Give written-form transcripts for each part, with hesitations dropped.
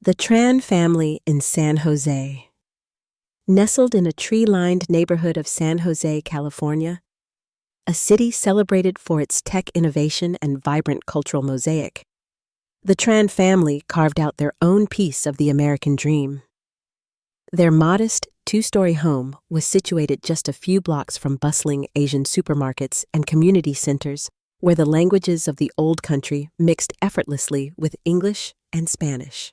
The Tran family in San Jose. Nestled in a tree-lined neighborhood of San Jose, California, a city celebrated for its tech innovation and vibrant cultural mosaic, the Tran family carved out their own piece of the American dream. Their modest, two-story home was situated just a few blocks from bustling Asian supermarkets and community centers where the languages of the old country mixed effortlessly with English and Spanish.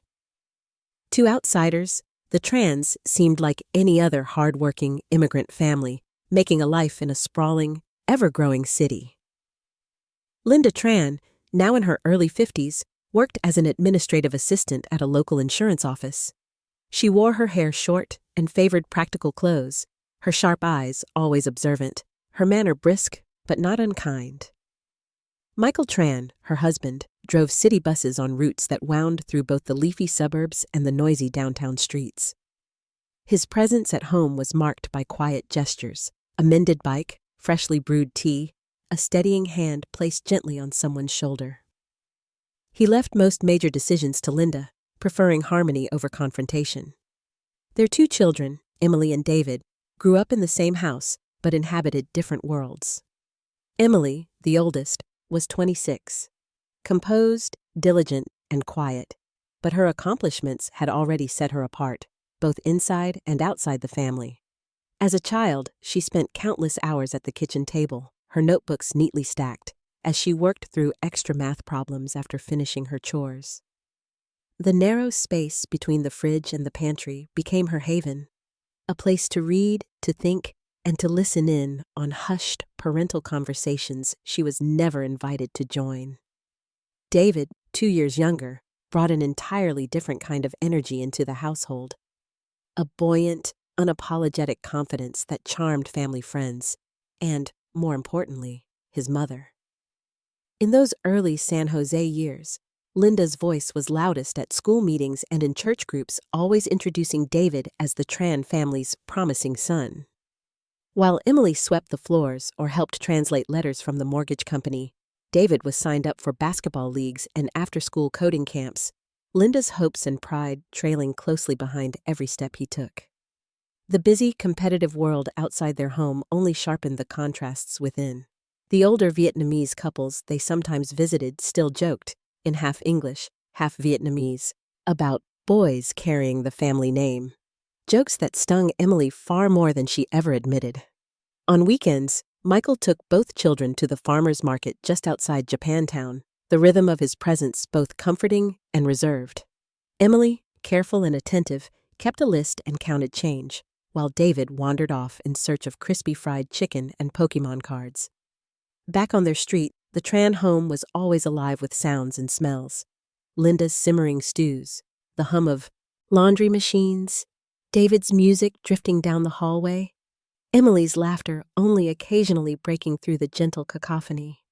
To outsiders, the Trans seemed like any other hard-working immigrant family making a life in a sprawling, ever-growing city. Linda Tran, now in her early 50s, worked as an administrative assistant at a local insurance office. She wore her hair short and favored practical clothes, her sharp eyes always observant, her manner brisk but not unkind. Michael Tran, her husband, drove city buses on routes that wound through both the leafy suburbs and the noisy downtown streets. His presence at home was marked by quiet gestures, a mended bike, freshly brewed tea, a steadying hand placed gently on someone's shoulder. He left most major decisions to Linda, preferring harmony over confrontation. Their two children, Emily and David, grew up in the same house but inhabited different worlds. Emily, the oldest, was 26. Composed, diligent, and quiet, but her accomplishments had already set her apart, both inside and outside the family. As a child, she spent countless hours at the kitchen table, her notebooks neatly stacked, as she worked through extra math problems after finishing her chores. The narrow space between the fridge and the pantry became her haven, a place to read, to think, and to listen in on hushed parental conversations she was never invited to join. David, 2 years younger, brought an entirely different kind of energy into the household. A buoyant, unapologetic confidence that charmed family friends, and, more importantly, his mother. In those early San Jose years, Linda's voice was loudest at school meetings and in church groups, always introducing David as the Tran family's promising son. While Emily swept the floors or helped translate letters from the mortgage company, David was signed up for basketball leagues and after-school coding camps, Linda's hopes and pride trailing closely behind every step he took. The busy, competitive world outside their home only sharpened the contrasts within. The older Vietnamese couples they sometimes visited still joked, in half English, half Vietnamese, about boys carrying the family name. Jokes that stung Emily far more than she ever admitted. On weekends, Michael took both children to the farmer's market just outside Japantown, the rhythm of his presence both comforting and reserved. Emily, careful and attentive, kept a list and counted change, while David wandered off in search of crispy fried chicken and Pokemon cards. Back on their street, the Tran home was always alive with sounds and smells. Linda's simmering stews, the hum of laundry machines, David's music drifting down the hallway, Emily's laughter only occasionally breaking through the gentle cacophony.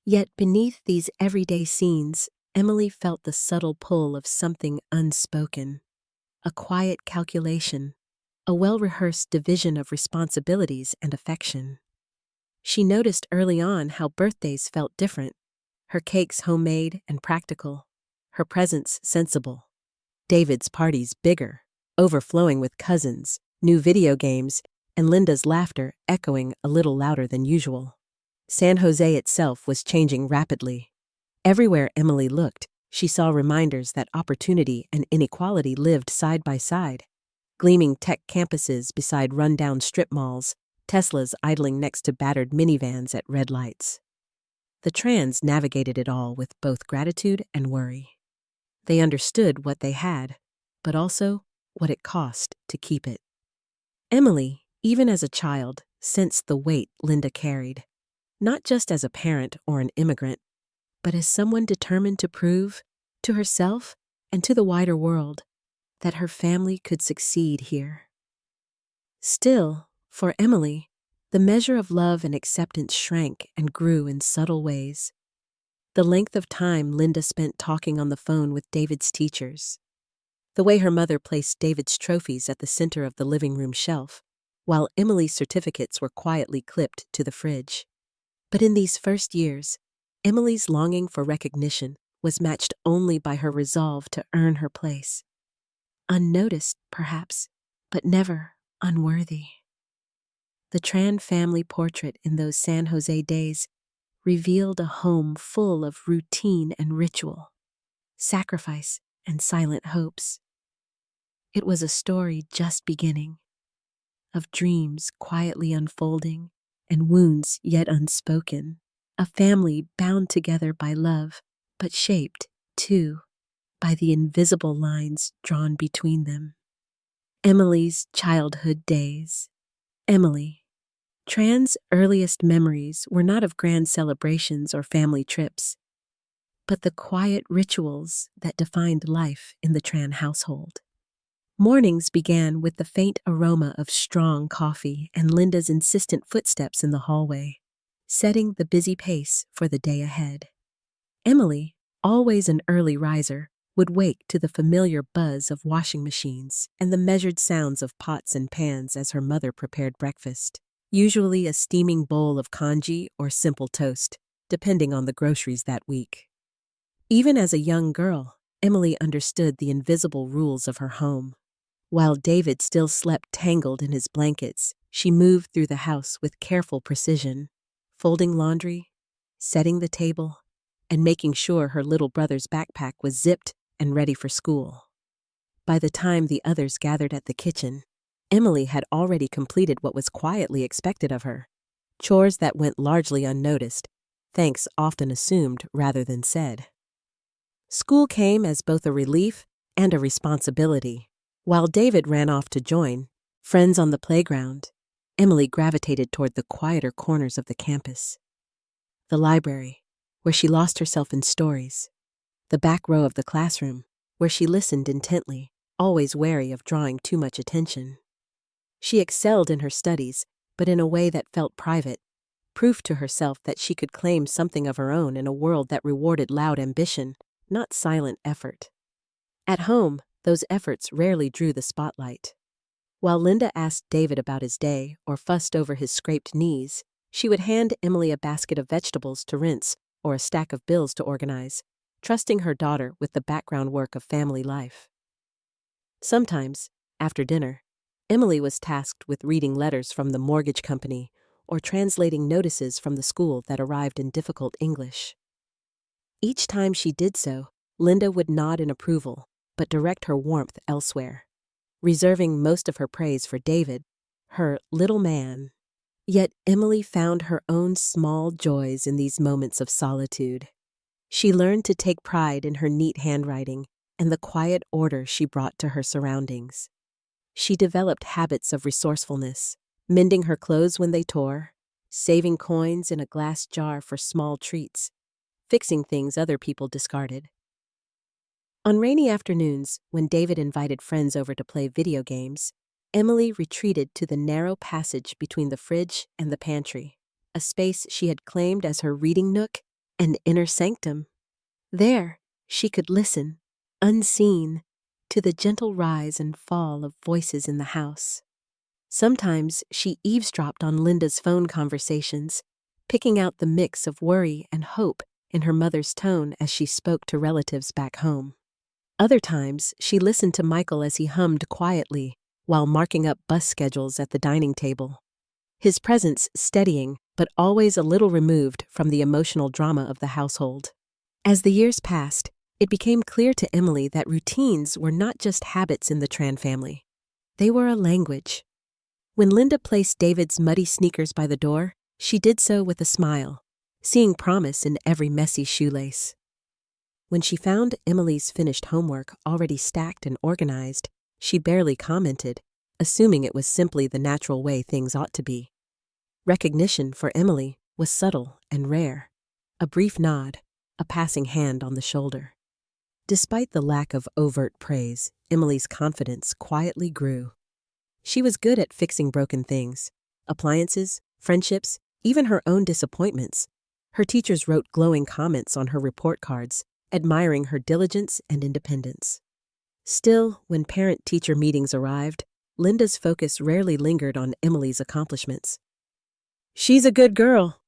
Yet beneath these everyday scenes, Emily felt the subtle pull of something unspoken, a quiet calculation, a well-rehearsed division of responsibilities and affection. She noticed early on how birthdays felt different, her cakes homemade and practical, her presents sensible, David's parties bigger, overflowing with cousins, new video games, and Linda's laughter echoing a little louder than usual. San Jose itself was changing rapidly. Everywhere Emily looked, she saw reminders that opportunity and inequality lived side by side. Gleaming tech campuses beside run-down strip malls, Teslas idling next to battered minivans at red lights. The Trans navigated it all with both gratitude and worry. They understood what they had, but also what it cost to keep it. Emily, even as a child, sensed the weight Linda carried, not just as a parent or an immigrant, but as someone determined to prove, to herself and to the wider world, that her family could succeed here. Still, for Emily, the measure of love and acceptance shrank and grew in subtle ways. The length of time Linda spent talking on the phone with David's teachers, the way her mother placed David's trophies at the center of the living room shelf, while Emily's certificates were quietly clipped to the fridge. But in these first years, Emily's longing for recognition was matched only by her resolve to earn her place. Unnoticed, perhaps, but never unworthy. The Tran family portrait in those San Jose days revealed a home full of routine and ritual, sacrifice and silent hopes. It was a story just beginning, of dreams quietly unfolding and wounds yet unspoken, a family bound together by love, but shaped, too, by the invisible lines drawn between them. Emily's childhood days. Emily. Tran's earliest memories were not of grand celebrations or family trips, but the quiet rituals that defined life in the Tran household. Mornings began with the faint aroma of strong coffee and Linda's insistent footsteps in the hallway, setting the busy pace for the day ahead. Emily, always an early riser, would wake to the familiar buzz of washing machines and the measured sounds of pots and pans as her mother prepared breakfast, usually a steaming bowl of congee or simple toast, depending on the groceries that week. Even as a young girl, Emily understood the invisible rules of her home. While David still slept tangled in his blankets, she moved through the house with careful precision, folding laundry, setting the table, and making sure her little brother's backpack was zipped and ready for school. By the time the others gathered at the kitchen, Emily had already completed what was quietly expected of her, chores that went largely unnoticed, thanks often assumed rather than said. School came as both a relief and a responsibility. While David ran off to join friends on the playground, Emily gravitated toward the quieter corners of the campus. The library, where she lost herself in stories. The back row of the classroom, where she listened intently, always wary of drawing too much attention. She excelled in her studies, but in a way that felt private, proof to herself that she could claim something of her own in a world that rewarded loud ambition, not silent effort. At home, those efforts rarely drew the spotlight. While Linda asked David about his day or fussed over his scraped knees, she would hand Emily a basket of vegetables to rinse or a stack of bills to organize, trusting her daughter with the background work of family life. Sometimes, after dinner, Emily was tasked with reading letters from the mortgage company or translating notices from the school that arrived in difficult English. Each time she did so, Linda would nod in approval, but direct her warmth elsewhere, reserving most of her praise for David, her little man. Yet Emily found her own small joys in these moments of solitude. She learned to take pride in her neat handwriting and the quiet order she brought to her surroundings. She developed habits of resourcefulness, mending her clothes when they tore, saving coins in a glass jar for small treats, fixing things other people discarded. On rainy afternoons, when David invited friends over to play video games, Emily retreated to the narrow passage between the fridge and the pantry, a space she had claimed as her reading nook and inner sanctum. There, she could listen, unseen, to the gentle rise and fall of voices in the house. Sometimes she eavesdropped on Linda's phone conversations, picking out the mix of worry and hope in her mother's tone as she spoke to relatives back home. Other times, she listened to Michael as he hummed quietly while marking up bus schedules at the dining table. His presence steadying, but always a little removed from the emotional drama of the household. As the years passed, it became clear to Emily that routines were not just habits in the Tran family. They were a language. When Linda placed David's muddy sneakers by the door, she did so with a smile, seeing promise in every messy shoelace. When she found Emily's finished homework already stacked and organized, she barely commented, assuming it was simply the natural way things ought to be. Recognition for Emily was subtle and rare, a brief nod, a passing hand on the shoulder. Despite the lack of overt praise, Emily's confidence quietly grew. She was good at fixing broken things, appliances, friendships, even her own disappointments. Her teachers wrote glowing comments on her report cards, admiring her diligence and independence. Still, when parent-teacher meetings arrived, Linda's focus rarely lingered on Emily's accomplishments. "She's a good girl,"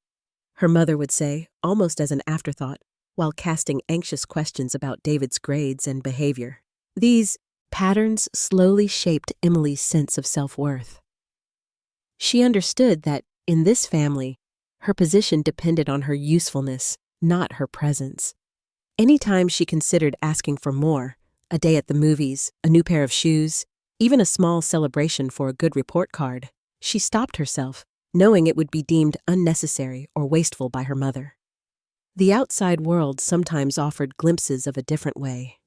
her mother would say, almost as an afterthought, while casting anxious questions about David's grades and behavior. These patterns slowly shaped Emily's sense of self-worth. She understood that, in this family, her position depended on her usefulness, not her presence. Anytime she considered asking for more, a day at the movies, a new pair of shoes, even a small celebration for a good report card, she stopped herself, knowing it would be deemed unnecessary or wasteful by her mother. The outside world sometimes offered glimpses of a different way.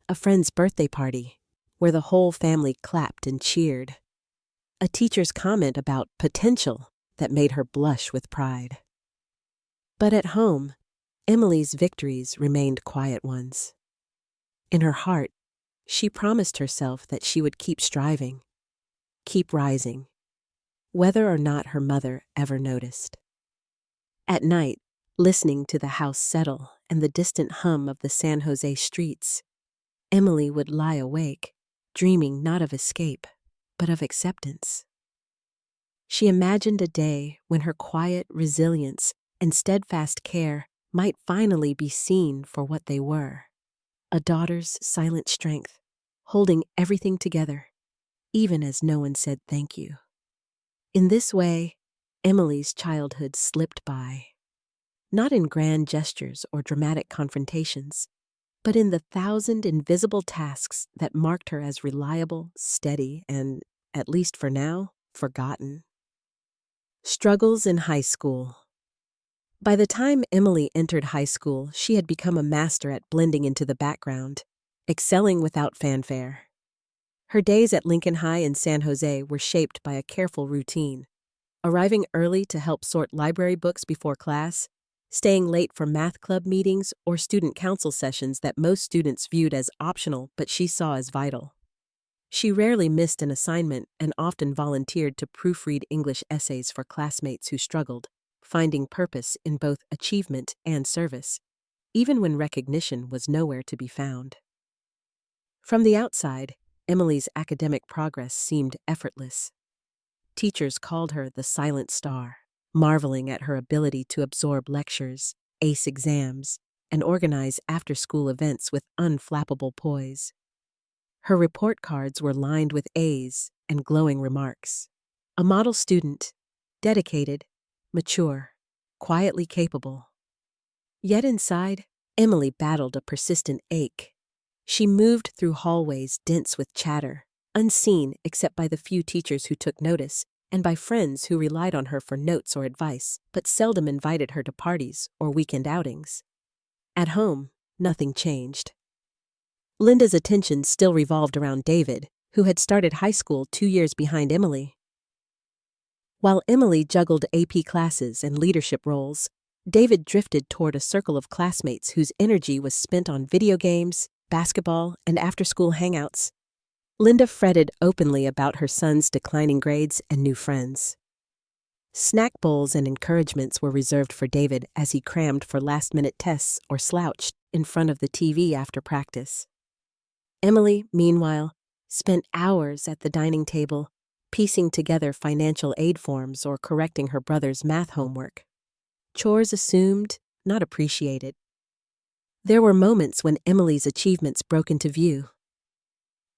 A friend's birthday party, where the whole family clapped and cheered. A teacher's comment about potential that made her blush with pride. But at home, Emily's victories remained quiet ones. In her heart, she promised herself that she would keep striving, keep rising, whether or not her mother ever noticed. At night, listening to the house settle and the distant hum of the San Jose streets, Emily would lie awake, dreaming not of escape, but of acceptance. She imagined a day when her quiet resilience and steadfast care might finally be seen for what they were. A daughter's silent strength, holding everything together, even as no one said thank you. In this way, Emily's childhood slipped by. Not in grand gestures or dramatic confrontations, but in the 1,000 invisible tasks that marked her as reliable, steady, and, at least for now, forgotten. Struggles in high school. By the time Emily entered high school, she had become a master at blending into the background, excelling without fanfare. Her days at Lincoln High in San Jose were shaped by a careful routine, arriving early to help sort library books before class, staying late for math club meetings or student council sessions that most students viewed as optional but she saw as vital. She rarely missed an assignment and often volunteered to proofread English essays for classmates who struggled, finding purpose in both achievement and service, even when recognition was nowhere to be found. From the outside, Emily's academic progress seemed effortless. Teachers called her the silent star, marveling at her ability to absorb lectures, ace exams, and organize after-school events with unflappable poise. Her report cards were lined with A's and glowing remarks. A model student, dedicated, mature, quietly capable. Yet inside, Emily battled a persistent ache. She moved through hallways dense with chatter, unseen except by the few teachers who took notice, and by friends who relied on her for notes or advice, but seldom invited her to parties or weekend outings. At home, nothing changed. Linda's attention still revolved around David, who had started high school 2 years behind Emily. While Emily juggled AP classes and leadership roles, David drifted toward a circle of classmates whose energy was spent on video games, basketball, and after-school hangouts. Linda fretted openly about her son's declining grades and new friends. Snack bowls and encouragements were reserved for David as he crammed for last-minute tests or slouched in front of the TV after practice. Emily, meanwhile, spent hours at the dining table, piecing together financial aid forms or correcting her brother's math homework. Chores assumed, not appreciated. There were moments when Emily's achievements broke into view.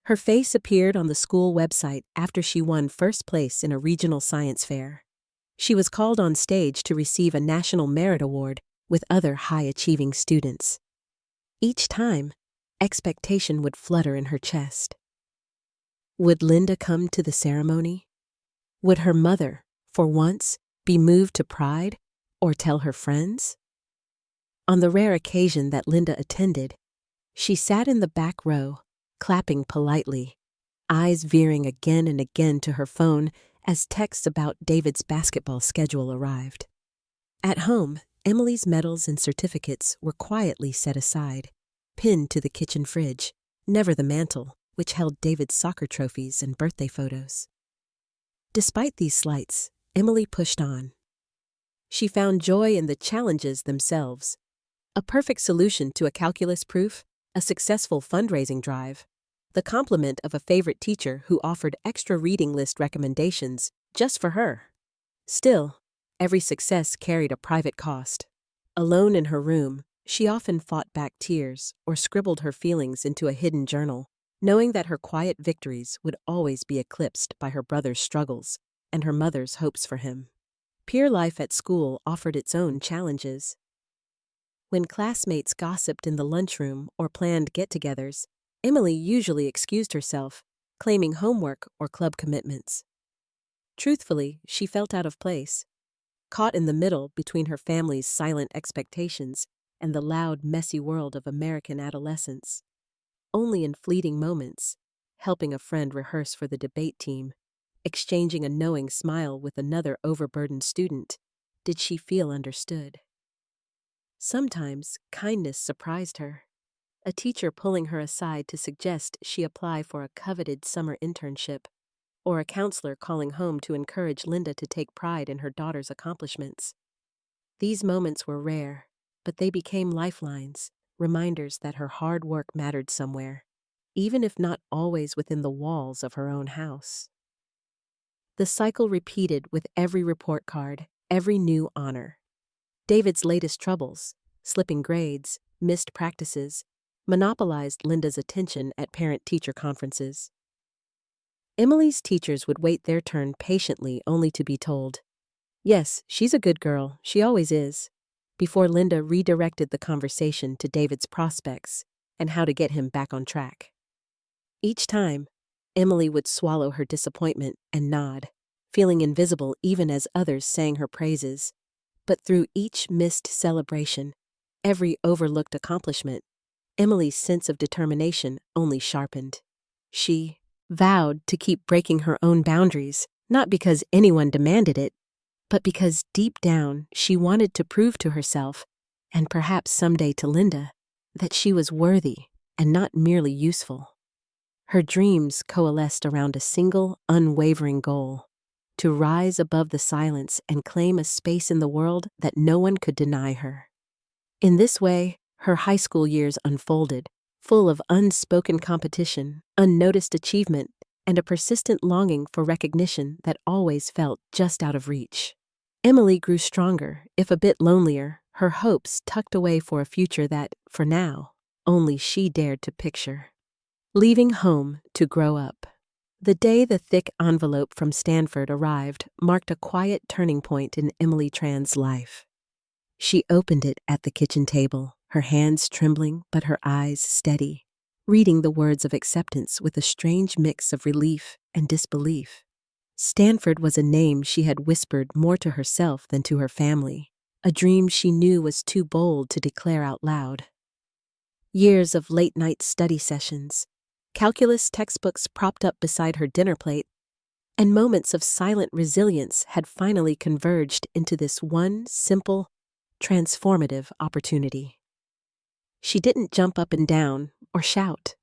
Her face appeared on the school website after she won first place in a regional science fair. She was called on stage to receive a National Merit Award with other high-achieving students. Each time, expectation would flutter in her chest. Would Linda come to the ceremony? Would her mother, for once, be moved to pride or tell her friends? On the rare occasion that Linda attended, she sat in the back row, clapping politely, eyes veering again and again to her phone as texts about David's basketball schedule arrived. At home, Emily's medals and certificates were quietly set aside, pinned to the kitchen fridge, never the mantle, which held David's soccer trophies and birthday photos. Despite these slights, Emily pushed on. She found joy in the challenges themselves. A perfect solution to a calculus proof, a successful fundraising drive, the compliment of a favorite teacher who offered extra reading list recommendations just for her. Still, every success carried a private cost. Alone in her room, She often fought back tears or scribbled her feelings into a hidden journal, knowing that her quiet victories would always be eclipsed by her brother's struggles and her mother's hopes for him. Peer life at school offered its own challenges. When classmates gossiped in the lunchroom or planned get-togethers, Emily usually excused herself, claiming homework or club commitments. Truthfully, she felt out of place, caught in the middle between her family's silent expectations and the loud, messy world of American adolescence. Only in fleeting moments, helping a friend rehearse for the debate team, exchanging a knowing smile with another overburdened student, did she feel understood. Sometimes, kindness surprised her. A teacher pulling her aside to suggest she apply for a coveted summer internship, or a counselor calling home to encourage Linda to take pride in her daughter's accomplishments. These moments were rare, but they became lifelines, reminders that her hard work mattered somewhere, even if not always within the walls of her own house. The cycle repeated with every report card, every new honor. David's latest troubles, slipping grades, missed practices, monopolized Linda's attention at parent-teacher conferences. Emily's teachers would wait their turn patiently only to be told, "Yes, she's a good girl, she always is," before Linda redirected the conversation to David's prospects and how to get him back on track. Each time, Emily would swallow her disappointment and nod, feeling invisible even as others sang her praises. But through each missed celebration, every overlooked accomplishment, Emily's sense of determination only sharpened. She vowed to keep breaking her own boundaries, not because anyone demanded it, but because deep down she wanted to prove to herself, and perhaps someday to Linda, that she was worthy and not merely useful. Her dreams coalesced around a single, unwavering goal: to rise above the silence and claim a space in the world that no one could deny her. In this way, her high school years unfolded, full of unspoken competition, unnoticed achievement, and a persistent longing for recognition that always felt just out of reach. Emily grew stronger, if a bit lonelier, her hopes tucked away for a future that, for now, only she dared to picture. Leaving home to grow up. The day the thick envelope from Stanford arrived marked a quiet turning point in Emily Tran's life. She opened it at the kitchen table, her hands trembling but her eyes steady, reading the words of acceptance with a strange mix of relief and disbelief. Stanford was a name she had whispered more to herself than to her family, a dream she knew was too bold to declare out loud. Years of late-night study sessions, calculus textbooks propped up beside her dinner plate, and moments of silent resilience had finally converged into this one simple, transformative opportunity. She didn't jump up and down or shout.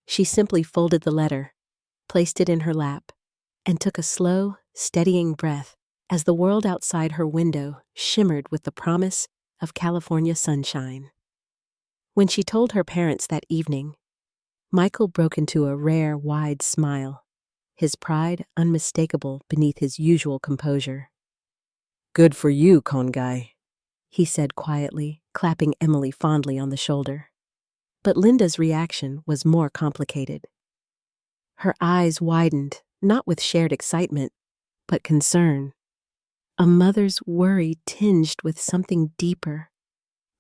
She simply folded the letter, placed it in her lap, and took a slow, steadying breath as the world outside her window shimmered with the promise of California sunshine. When she told her parents that evening, Michael broke into a rare, wide smile, his pride unmistakable beneath his usual composure. "Good for you, con guy," he said quietly, clapping Emily fondly on the shoulder. But Linda's reaction was more complicated. Her eyes widened, not with shared excitement, but concern. A mother's worry tinged with something deeper,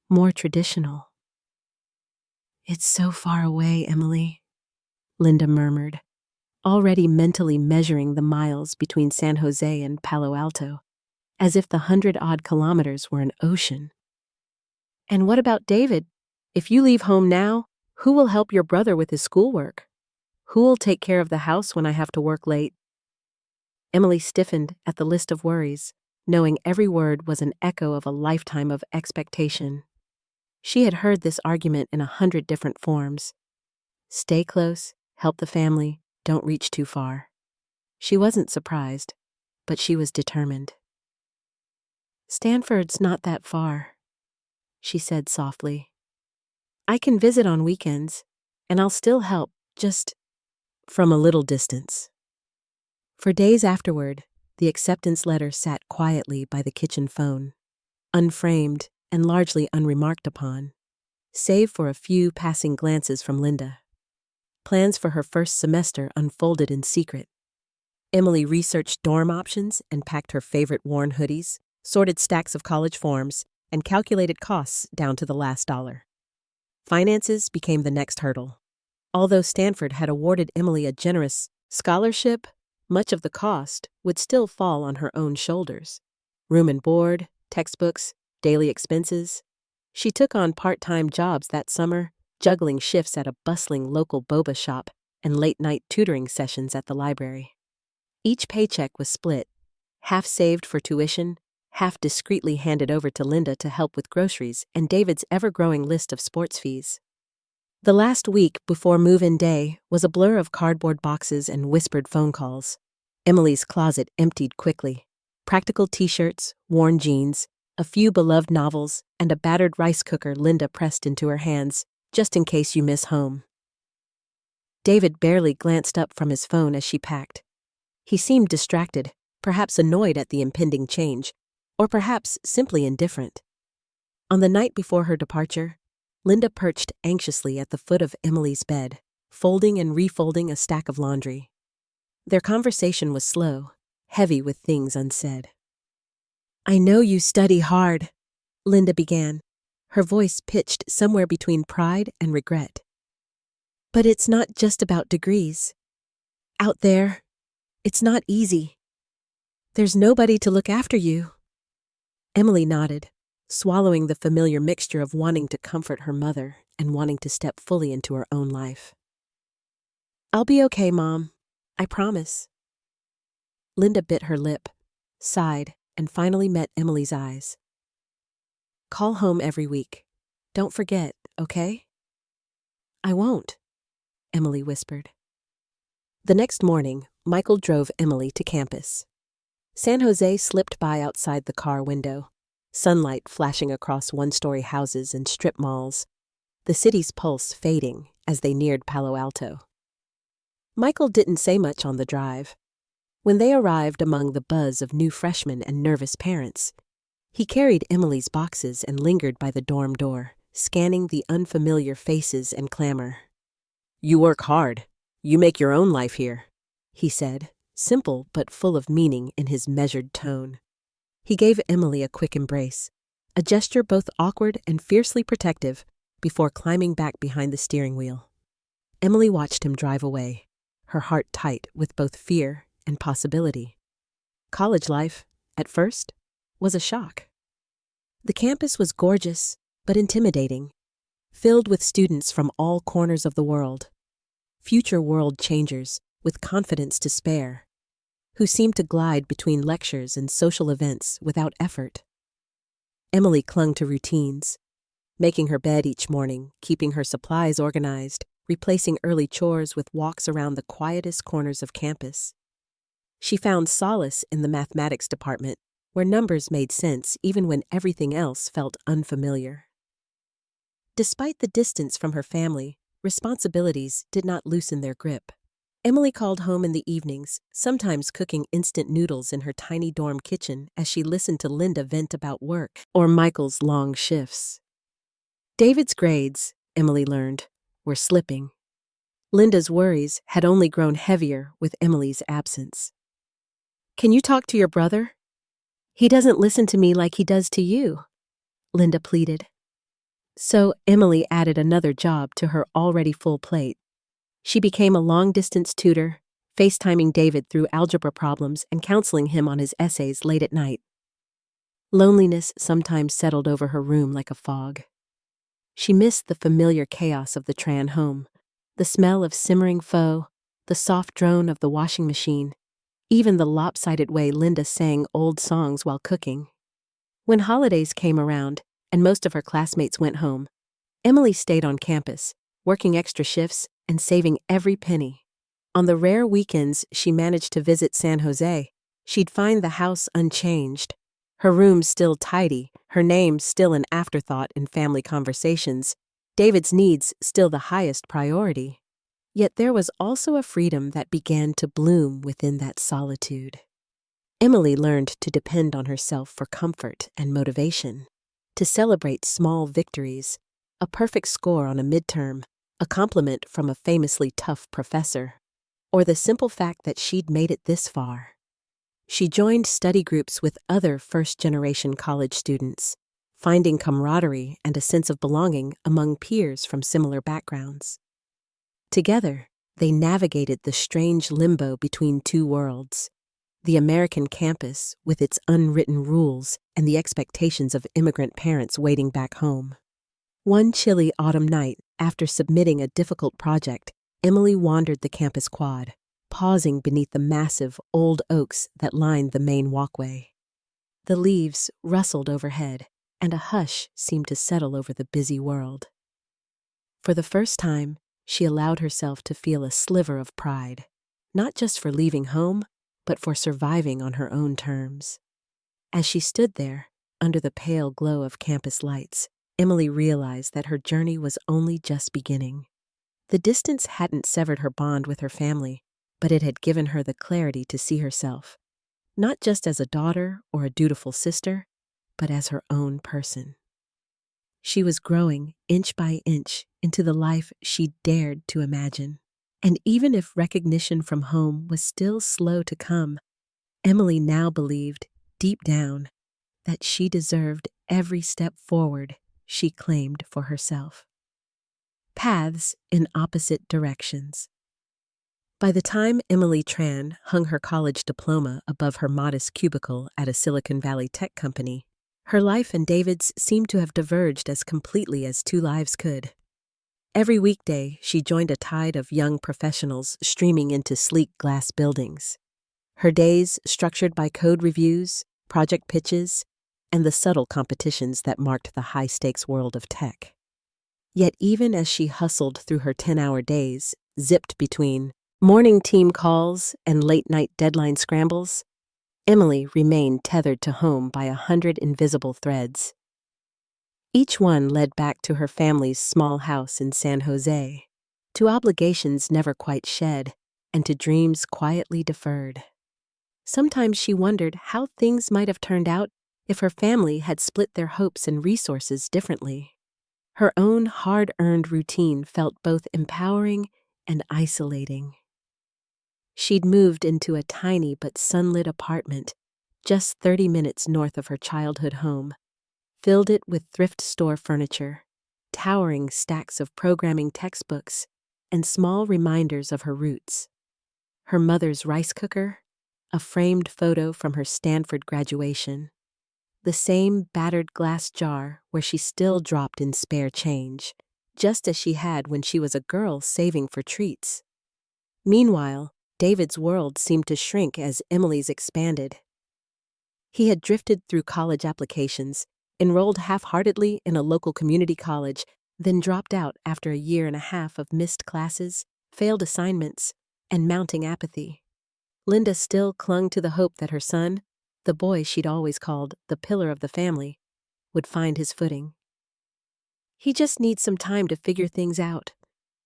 more traditional. "It's so far away, Emily," Linda murmured, already mentally measuring the miles between San Jose and Palo Alto, as if the 100-odd kilometers were an ocean. "And what about David? If you leave home now, who will help your brother with his schoolwork? Who will take care of the house when I have to work late?" Emily stiffened at the list of worries, knowing every word was an echo of a lifetime of expectation. She had heard this argument in 100 different forms. Stay close, help the family, don't reach too far. She wasn't surprised, but she was determined. "Stanford's not that far," she said softly. "I can visit on weekends, and I'll still help, just from a little distance." For days afterward, the acceptance letter sat quietly by the kitchen phone, unframed, and largely unremarked upon, save for a few passing glances from Linda. Plans for her first semester unfolded in secret. Emily researched dorm options and packed her favorite worn hoodies, sorted stacks of college forms, and calculated costs down to the last dollar. Finances became the next hurdle. Although Stanford had awarded Emily a generous scholarship, much of the cost would still fall on her own shoulders. Room and board, textbooks, daily expenses. She took on part-time jobs that summer, juggling shifts at a bustling local boba shop and late-night tutoring sessions at the library. Each paycheck was split, half saved for tuition, half discreetly handed over to Linda to help with groceries and David's ever-growing list of sports fees. The last week before move-in day was a blur of cardboard boxes and whispered phone calls. Emily's closet emptied quickly. Practical t-shirts, worn jeans, a few beloved novels, and a battered rice cooker Linda pressed into her hands, just in case you miss home. David barely glanced up from his phone as she packed. He seemed distracted, perhaps annoyed at the impending change, or perhaps simply indifferent. On the night before her departure, Linda perched anxiously at the foot of Emily's bed, folding and refolding a stack of laundry. Their conversation was slow, heavy with things unsaid. "I know you study hard," Linda began, her voice pitched somewhere between pride and regret. "But it's not just about degrees. Out there, it's not easy. There's nobody to look after you." Emily nodded, swallowing the familiar mixture of wanting to comfort her mother and wanting to step fully into her own life. "I'll be okay, Mom. I promise." Linda bit her lip, sighed, and finally met Emily's eyes. "Call home every week. Don't forget, okay?" "I won't," Emily whispered. The next morning, Michael drove Emily to campus. San Jose slipped by outside the car window, sunlight flashing across one-story houses and strip malls, the city's pulse fading as they neared Palo Alto. Michael didn't say much on the drive. When they arrived among the buzz of new freshmen and nervous parents, he carried Emily's boxes and lingered by the dorm door, scanning the unfamiliar faces and clamor. "You work hard. You make your own life here," he said, simple but full of meaning in his measured tone. He gave Emily a quick embrace, a gesture both awkward and fiercely protective, before climbing back behind the steering wheel. Emily watched him drive away, her heart tight with both fear and possibility. College life, at first, was a shock. The campus was gorgeous, but intimidating, filled with students from all corners of the world, future world changers with confidence to spare, who seemed to glide between lectures and social events without effort. Emily clung to routines, making her bed each morning, keeping her supplies organized, replacing early chores with walks around the quietest corners of campus. She found solace in the mathematics department, where numbers made sense even when everything else felt unfamiliar. Despite the distance from her family, responsibilities did not loosen their grip. Emily called home in the evenings, sometimes cooking instant noodles in her tiny dorm kitchen as she listened to Linda vent about work or Michael's long shifts. David's grades, Emily learned, were slipping. Linda's worries had only grown heavier with Emily's absence. "Can you talk to your brother? He doesn't listen to me like he does to you," Linda pleaded. So Emily added another job to her already full plate. She became a long-distance tutor, FaceTiming David through algebra problems and counseling him on his essays late at night. Loneliness sometimes settled over her room like a fog. She missed the familiar chaos of the Tran home, the smell of simmering pho, the soft drone of the washing machine, even the lopsided way Linda sang old songs while cooking. When holidays came around and most of her classmates went home, Emily stayed on campus, working extra shifts and saving every penny. On the rare weekends she managed to visit San Jose, she'd find the house unchanged, her room still tidy, her name still an afterthought in family conversations, David's needs still the highest priority. Yet there was also a freedom that began to bloom within that solitude. Emily learned to depend on herself for comfort and motivation. to celebrate small victories, a perfect score on a midterm, a compliment from a famously tough professor, or the simple fact that she'd made it this far. She joined study groups with other first-generation college students, finding camaraderie and a sense of belonging among peers from similar backgrounds. Together, they navigated the strange limbo between two worlds, the American campus with its unwritten rules and the expectations of immigrant parents waiting back home. One chilly autumn night, after submitting a difficult project, Emily wandered the campus quad, pausing beneath the massive old oaks that lined the main walkway. The leaves rustled overhead, and a hush seemed to settle over the busy world. For the first time, she allowed herself to feel a sliver of pride, not just for leaving home, but for surviving on her own terms. As she stood there, under the pale glow of campus lights, Emily realized that her journey was only just beginning. The distance hadn't severed her bond with her family, but it had given her the clarity to see herself, not just as a daughter or a dutiful sister, but as her own person. She was growing, inch by inch, into the life she dared to imagine. And even if recognition from home was still slow to come, Emily now believed, deep down, that she deserved every step forward she claimed for herself. Paths in opposite directions. By the time Emily Tran hung her college diploma above her modest cubicle at a Silicon Valley tech company, her life and David's seemed to have diverged as completely as two lives could. Every weekday, she joined a tide of young professionals streaming into sleek glass buildings. Her days structured by code reviews, project pitches, and the subtle competitions that marked the high-stakes world of tech. Yet even as she hustled through her 10-hour days, zipped between morning team calls and late-night deadline scrambles, Emily remained tethered to home by 100 invisible threads. Each one led back to her family's small house in San Jose, to obligations never quite shed, and to dreams quietly deferred. Sometimes she wondered how things might have turned out if her family had split their hopes and resources differently. Her own hard-earned routine felt both empowering and isolating. She'd moved into a tiny but sunlit apartment, just 30 minutes north of her childhood home, filled it with thrift store furniture, towering stacks of programming textbooks, and small reminders of her roots. Her mother's rice cooker, a framed photo from her Stanford graduation, the same battered glass jar where she still dropped in spare change, just as she had when she was a girl saving for treats. Meanwhile, David's world seemed to shrink as Emily's expanded. He had drifted through college applications, enrolled half-heartedly in a local community college, then dropped out after a year and a half of missed classes, failed assignments, and mounting apathy. Linda still clung to the hope that her son, the boy she'd always called the pillar of the family, would find his footing. "He just needs some time to figure things out,"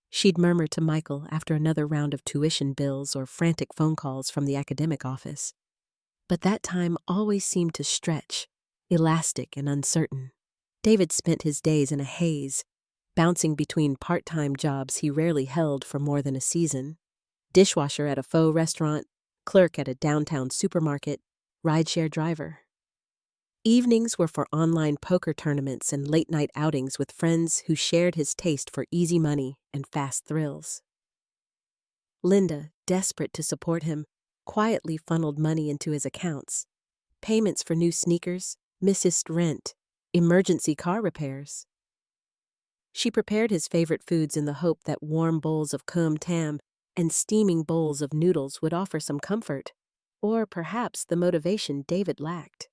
she'd murmur to Michael after another round of tuition bills or frantic phone calls from the academic office. But that time always seemed to stretch, elastic and uncertain. David spent his days in a haze, bouncing between part-time jobs he rarely held for more than a season: dishwasher at a faux restaurant, clerk at a downtown supermarket, rideshare driver. Evenings were for online poker tournaments and late-night outings with friends who shared his taste for easy money and fast thrills. Linda, desperate to support him, quietly funneled money into his accounts: payments for new sneakers, missed rent, emergency car repairs. She prepared his favorite foods in the hope that warm bowls of kum tam and steaming bowls of noodles would offer some comfort, or perhaps the motivation David lacked.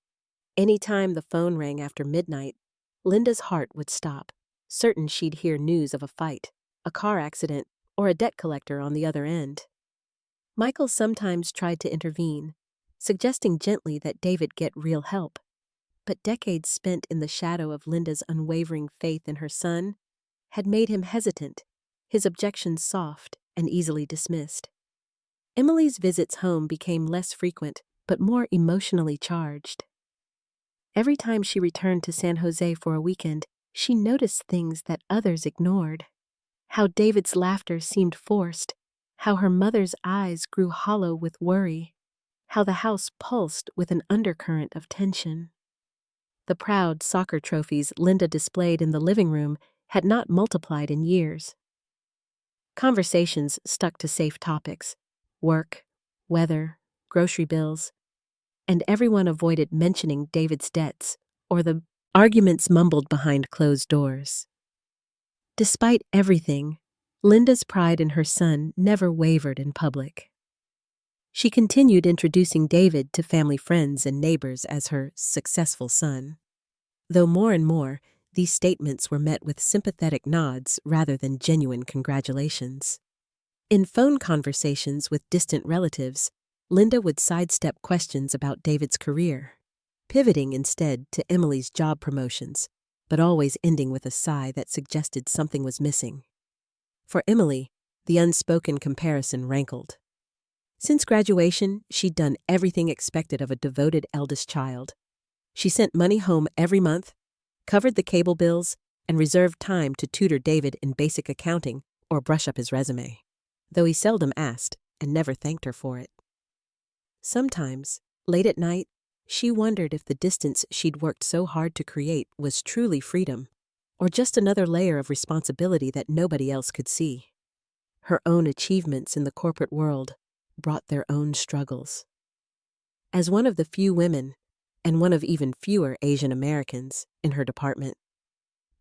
Any time the phone rang after midnight, Linda's heart would stop, certain she'd hear news of a fight, a car accident, or a debt collector on the other end. Michael sometimes tried to intervene, suggesting gently that David get real help. But decades spent in the shadow of Linda's unwavering faith in her son had made him hesitant, his objections soft and easily dismissed. Emily's visits home became less frequent, but more emotionally charged. Every time she returned to San Jose for a weekend, she noticed things that others ignored. How David's laughter seemed forced, how her mother's eyes grew hollow with worry, how the house pulsed with an undercurrent of tension. The proud soccer trophies Linda displayed in the living room had not multiplied in years. Conversations stuck to safe topics: work, weather, grocery bills, and everyone avoided mentioning David's debts or the arguments mumbled behind closed doors. Despite everything, Linda's pride in her son never wavered in public. She continued introducing David to family friends and neighbors as her successful son, though more and more, these statements were met with sympathetic nods rather than genuine congratulations. In phone conversations with distant relatives, Linda would sidestep questions about David's career, pivoting instead to Emily's job promotions, but always ending with a sigh that suggested something was missing. For Emily, the unspoken comparison rankled. Since graduation, she'd done everything expected of a devoted eldest child. She sent money home every month, covered the cable bills, and reserved time to tutor David in basic accounting or brush up his resume, though he seldom asked and never thanked her for it. Sometimes, late at night, she wondered if the distance she'd worked so hard to create was truly freedom, or just another layer of responsibility that nobody else could see. Her own achievements in the corporate world brought their own struggles. As one of the few women, and one of even fewer Asian Americans, in her department,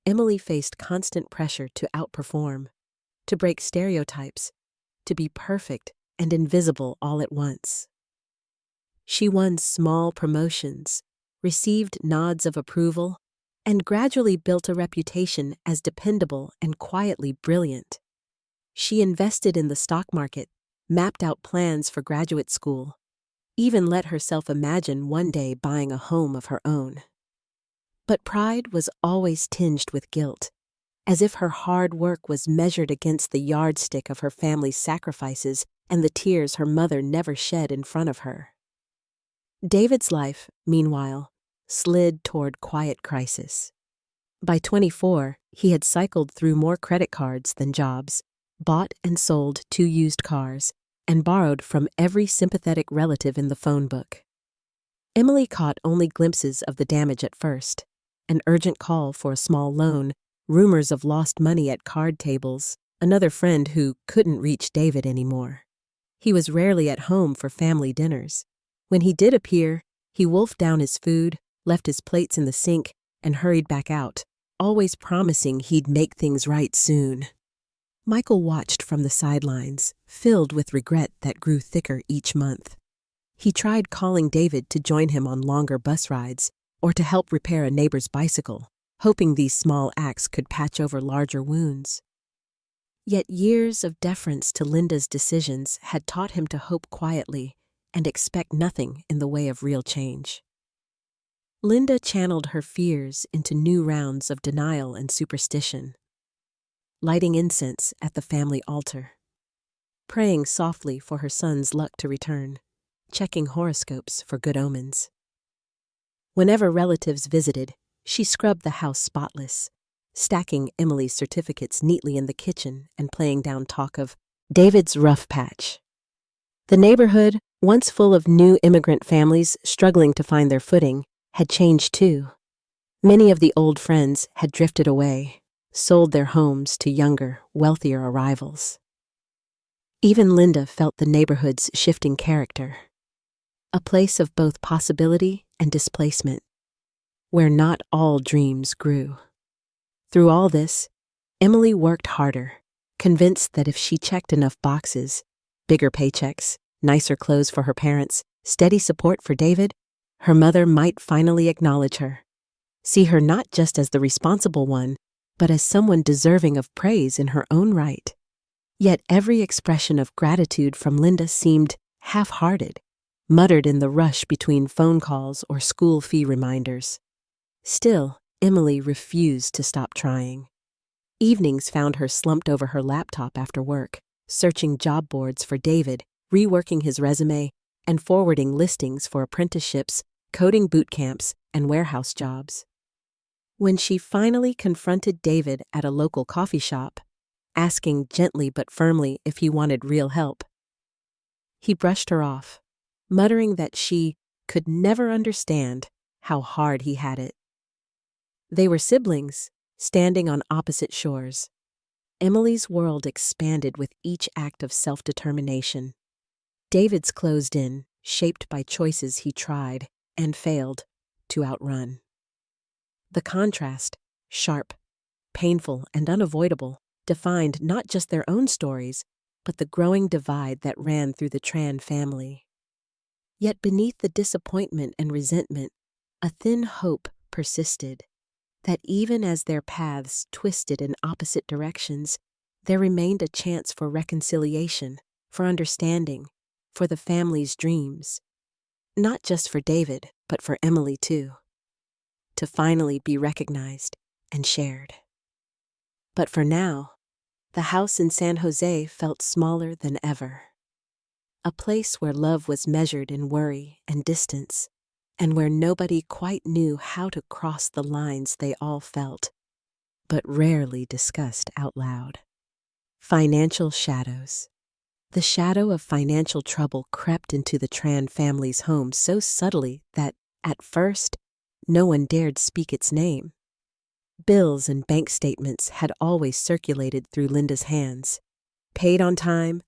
Emily faced constant pressure to outperform, to break stereotypes, to be perfect and invisible all at once. She won small promotions, received nods of approval, and gradually built a reputation as dependable and quietly brilliant. She invested in the stock market, mapped out plans for graduate school, even let herself imagine one day buying a home of her own. But pride was always tinged with guilt, as if her hard work was measured against the yardstick of her family's sacrifices and the tears her mother never shed in front of her. David's life, meanwhile, slid toward quiet crisis. By 24, he had cycled through more credit cards than jobs, bought and sold 2 used cars, and borrowed from every sympathetic relative in the phone book. Emily caught only glimpses of the damage at first: an urgent call for a small loan, rumors of lost money at card tables, another friend who couldn't reach David anymore. He was rarely at home for family dinners. When he did appear, he wolfed down his food, left his plates in the sink, and hurried back out, always promising he'd make things right soon. Michael watched from the sidelines, filled with regret that grew thicker each month. He tried calling David to join him on longer bus rides or to help repair a neighbor's bicycle, hoping these small acts could patch over larger wounds. Yet years of deference to Linda's decisions had taught him to hope quietly and expect nothing in the way of real change. Linda channeled her fears into new rounds of denial and superstition, lighting incense at the family altar, praying softly for her son's luck to return, checking horoscopes for good omens. Whenever relatives visited, she scrubbed the house spotless, stacking Emily's certificates neatly in the kitchen and playing down talk of David's rough patch. The neighborhood, once full of new immigrant families struggling to find their footing, had changed too. Many of the old friends had drifted away, sold their homes to younger, wealthier arrivals. Even Linda felt the neighborhood's shifting character, a place of both possibility and displacement, where not all dreams grew. Through all this, Emily worked harder, convinced that if she checked enough boxes, bigger paychecks, nicer clothes for her parents, steady support for David, her mother might finally acknowledge her, see her not just as the responsible one, but as someone deserving of praise in her own right. Yet every expression of gratitude from Linda seemed half-hearted, muttered in the rush between phone calls or school fee reminders. Still, Emily refused to stop trying. Evenings found her slumped over her laptop after work, searching job boards for David, reworking his resume, and forwarding listings for apprenticeships, coding boot camps, and warehouse jobs. When she finally confronted David at a local coffee shop, asking gently but firmly if he wanted real help, he brushed her off, muttering that she could never understand how hard he had it. They were siblings, standing on opposite shores. Emily's world expanded with each act of self-determination. David's closed in, shaped by choices he tried, and failed, to outrun. The contrast, sharp, painful, and unavoidable, defined not just their own stories, but the growing divide that ran through the Tran family. Yet beneath the disappointment and resentment, a thin hope persisted, that even as their paths twisted in opposite directions, there remained a chance for reconciliation, for understanding, for the family's dreams. Not just for David, but for Emily too. To finally be recognized and shared. But for now, the house in San Jose felt smaller than ever. A place where love was measured in worry and distance, and where nobody quite knew how to cross the lines they all felt, but rarely discussed out loud. Financial shadows. The shadow of financial trouble crept into the Tran family's home so subtly that, at first, no one dared speak its name. Bills and bank statements had always circulated through Linda's hands, paid on time,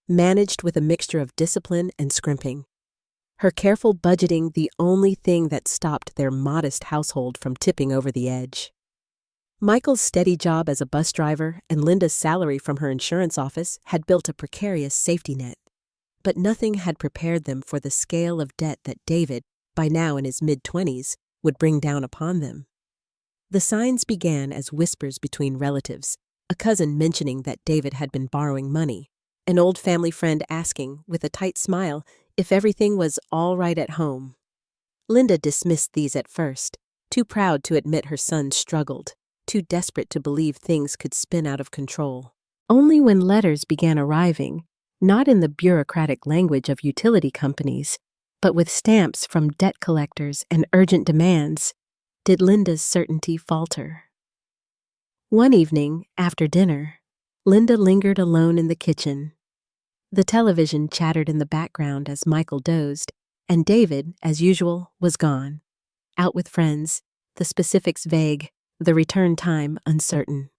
managed with a mixture of discipline and scrimping. Her careful budgeting the only thing that stopped their modest household from tipping over the edge. Michael's steady job as a bus driver and Linda's salary from her insurance office had built a precarious safety net, but nothing had prepared them for the scale of debt that David, by now in his mid-20s, would bring down upon them. The signs began as whispers between relatives, a cousin mentioning that David had been borrowing money, an old family friend asking, with a tight smile, if everything was all right at home. Linda dismissed these at first, too proud to admit her son struggled, too desperate to believe things could spin out of control. Only when letters began arriving, not in the bureaucratic language of utility companies, but with stamps from debt collectors and urgent demands, did Linda's certainty falter. One evening, after dinner, Linda lingered alone in the kitchen. The television chattered in the background as Michael dozed, and David, as usual, was gone. Out with friends, the specifics vague, the return time uncertain.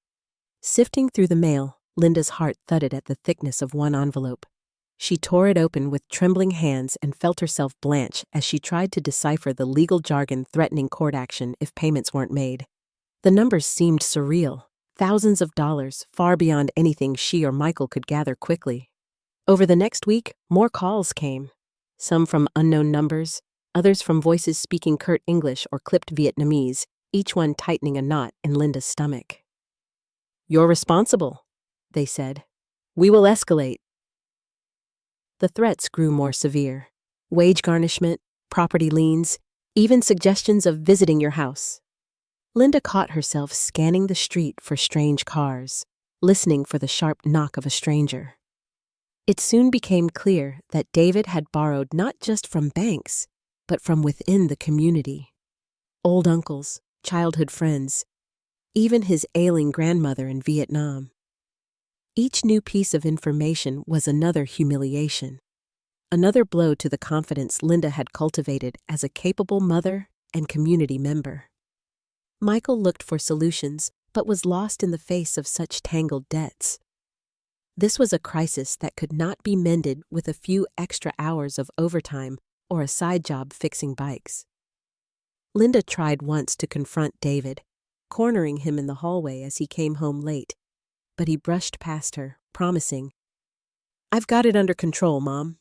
Sifting through the mail, Linda's heart thudded at the thickness of one envelope. She tore it open with trembling hands and felt herself blanch as she tried to decipher the legal jargon threatening court action if payments weren't made. The numbers seemed surreal, thousands of dollars, far beyond anything she or Michael could gather quickly. Over the next week, more calls came, some from unknown numbers, others from voices speaking curt English or clipped Vietnamese, each one tightening a knot in Linda's stomach. "You're responsible," they said. "We will escalate." The threats grew more severe. Wage garnishment, property liens, even suggestions of visiting your house. Linda caught herself scanning the street for strange cars, listening for the sharp knock of a stranger. It soon became clear that David had borrowed not just from banks, but from within the community. Old uncles, childhood friends, even his ailing grandmother in Vietnam. Each new piece of information was another humiliation, another blow to the confidence Linda had cultivated as a capable mother and community member. Michael looked for solutions, but was lost in the face of such tangled debts. This was a crisis that could not be mended with a few extra hours of overtime or a side job fixing bikes. Linda tried once to confront David, cornering him in the hallway as he came home late, but he brushed past her, promising, "I've got it under control, Mom."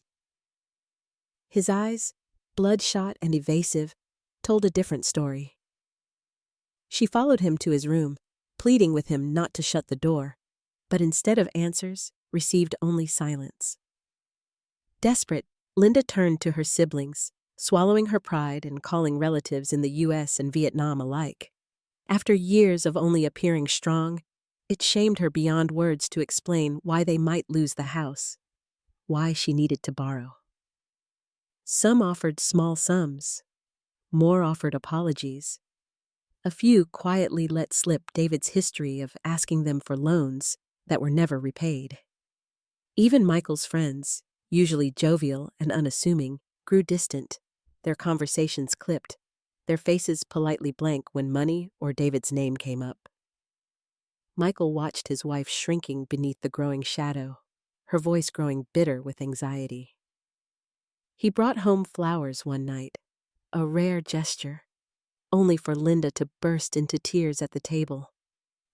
His eyes, bloodshot and evasive, told a different story. She followed him to his room, pleading with him not to shut the door, but instead of answers, received only silence. Desperate, Linda turned to her siblings, swallowing her pride and calling relatives in the U.S. and Vietnam alike. After years of only appearing strong, it shamed her beyond words to explain why they might lose the house, why she needed to borrow. Some offered small sums. More offered apologies. A few quietly let slip David's history of asking them for loans that were never repaid. Even Michael's friends, usually jovial and unassuming, grew distant, their conversations clipped, their faces politely blank when money or David's name came up. Michael watched his wife shrinking beneath the growing shadow, her voice growing bitter with anxiety. He brought home flowers one night, a rare gesture, only for Linda to burst into tears at the table,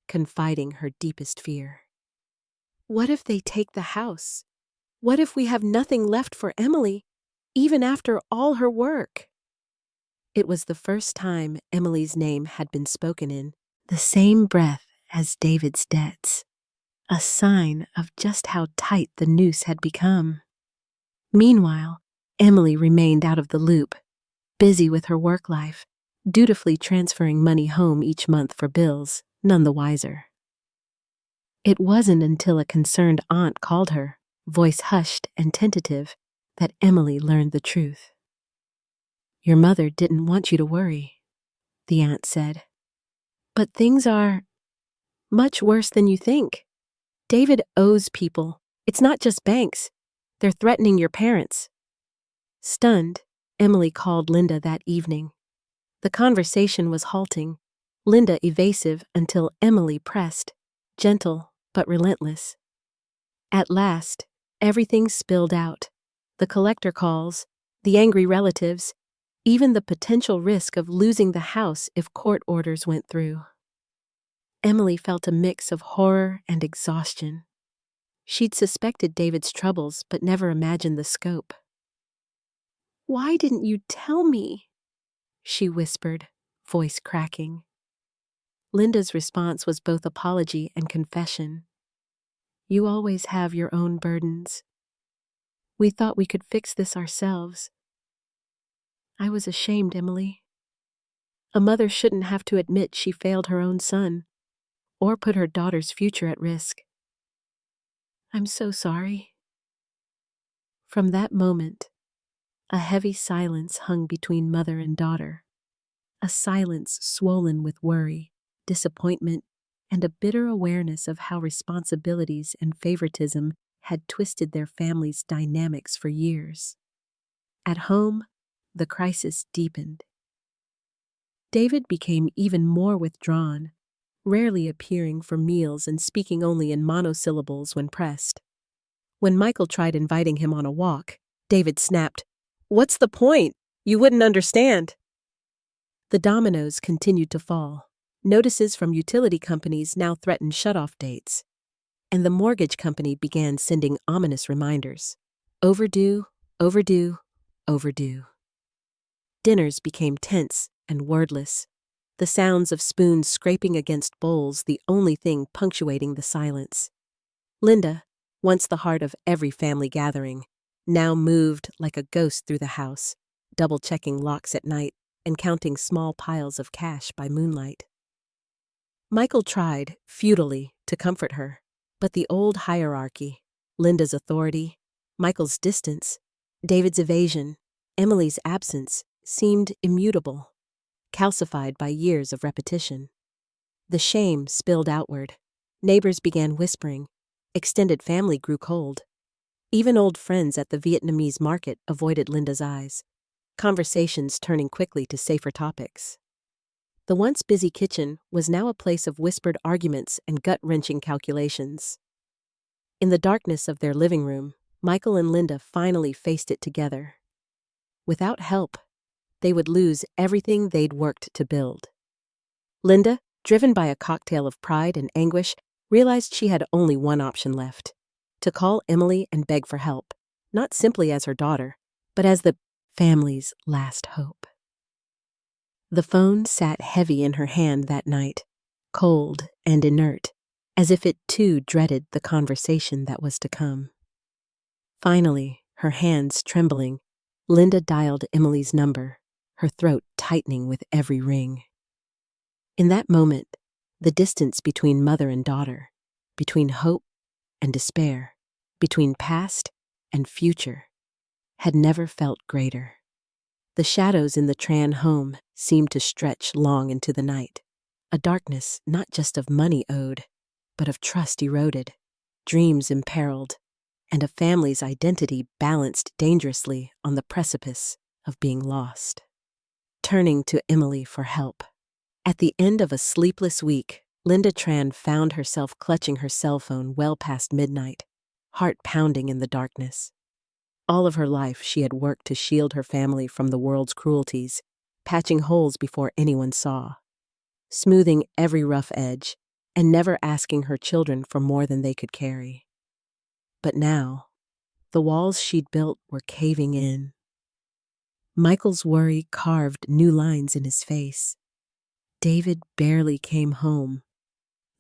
confiding her deepest fear. What if they take the house? What if we have nothing left for Emily, even after all her work? It was the first time Emily's name had been spoken in the same breath as David's debts, a sign of just how tight the noose had become. Meanwhile, Emily remained out of the loop, busy with her work life, dutifully transferring money home each month for bills, none the wiser. It wasn't until a concerned aunt called her, voice hushed and tentative, that Emily learned the truth. "Your mother didn't want you to worry," the aunt said. "But things are much worse than you think. David owes people. It's not just banks. They're threatening your parents." Stunned, Emily called Linda that evening. The conversation was halting, Linda evasive until Emily pressed, gentle but relentless. At last, everything spilled out. The collector calls, the angry relatives, even the potential risk of losing the house if court orders went through. Emily felt a mix of horror and exhaustion. She'd suspected David's troubles but never imagined the scope. "Why didn't you tell me?" she whispered, voice cracking. Linda's response was both apology and confession. "You always have your own burdens. We thought we could fix this ourselves. I was ashamed, Emily. A mother shouldn't have to admit she failed her own son or put her daughter's future at risk. I'm so sorry." From that moment, a heavy silence hung between mother and daughter, a silence swollen with worry, disappointment, and a bitter awareness of how responsibilities and favoritism had twisted their family's dynamics for years. At home, the crisis deepened. David became even more withdrawn, rarely appearing for meals and speaking only in monosyllables when pressed. When Michael tried inviting him on a walk, David snapped, "What's the point? You wouldn't understand." The dominoes continued to fall. Notices from utility companies now threatened shut-off dates, and the mortgage company began sending ominous reminders. Overdue, overdue, overdue. Dinners became tense and wordless, the sounds of spoons scraping against bowls the only thing punctuating the silence. Linda, once the heart of every family gathering, now moved like a ghost through the house, double-checking locks at night and counting small piles of cash by moonlight. Michael tried, futilely, to comfort her, but the old hierarchy, Linda's authority, Michael's distance, David's evasion, Emily's absence, seemed immutable, calcified by years of repetition. The shame spilled outward. Neighbors began whispering. Extended family grew cold. Even old friends at the Vietnamese market avoided Linda's eyes, conversations turning quickly to safer topics. The once busy kitchen was now a place of whispered arguments and gut-wrenching calculations. In the darkness of their living room, Michael and Linda finally faced it together. Without help, they would lose everything they'd worked to build. Linda, driven by a cocktail of pride and anguish, realized she had only one option left: to call Emily and beg for help, not simply as her daughter, but as the family's last hope. The phone sat heavy in her hand that night, cold and inert, as if it too dreaded the conversation that was to come. Finally, her hands trembling, Linda dialed Emily's number, her throat tightening with every ring. In that moment, the distance between mother and daughter, between hope and despair, between past and future, had never felt greater. The shadows in the Tran home seemed to stretch long into the night. A darkness not just of money owed, but of trust eroded, dreams imperiled, and a family's identity balanced dangerously on the precipice of being lost. Turning to Emily for help. At the end of a sleepless week, Linda Tran found herself clutching her cell phone well past midnight, heart pounding in the darkness. All of her life she had worked to shield her family from the world's cruelties, patching holes before anyone saw, smoothing every rough edge, and never asking her children for more than they could carry. But now, the walls she'd built were caving in. Michael's worry carved new lines in his face. David barely came home.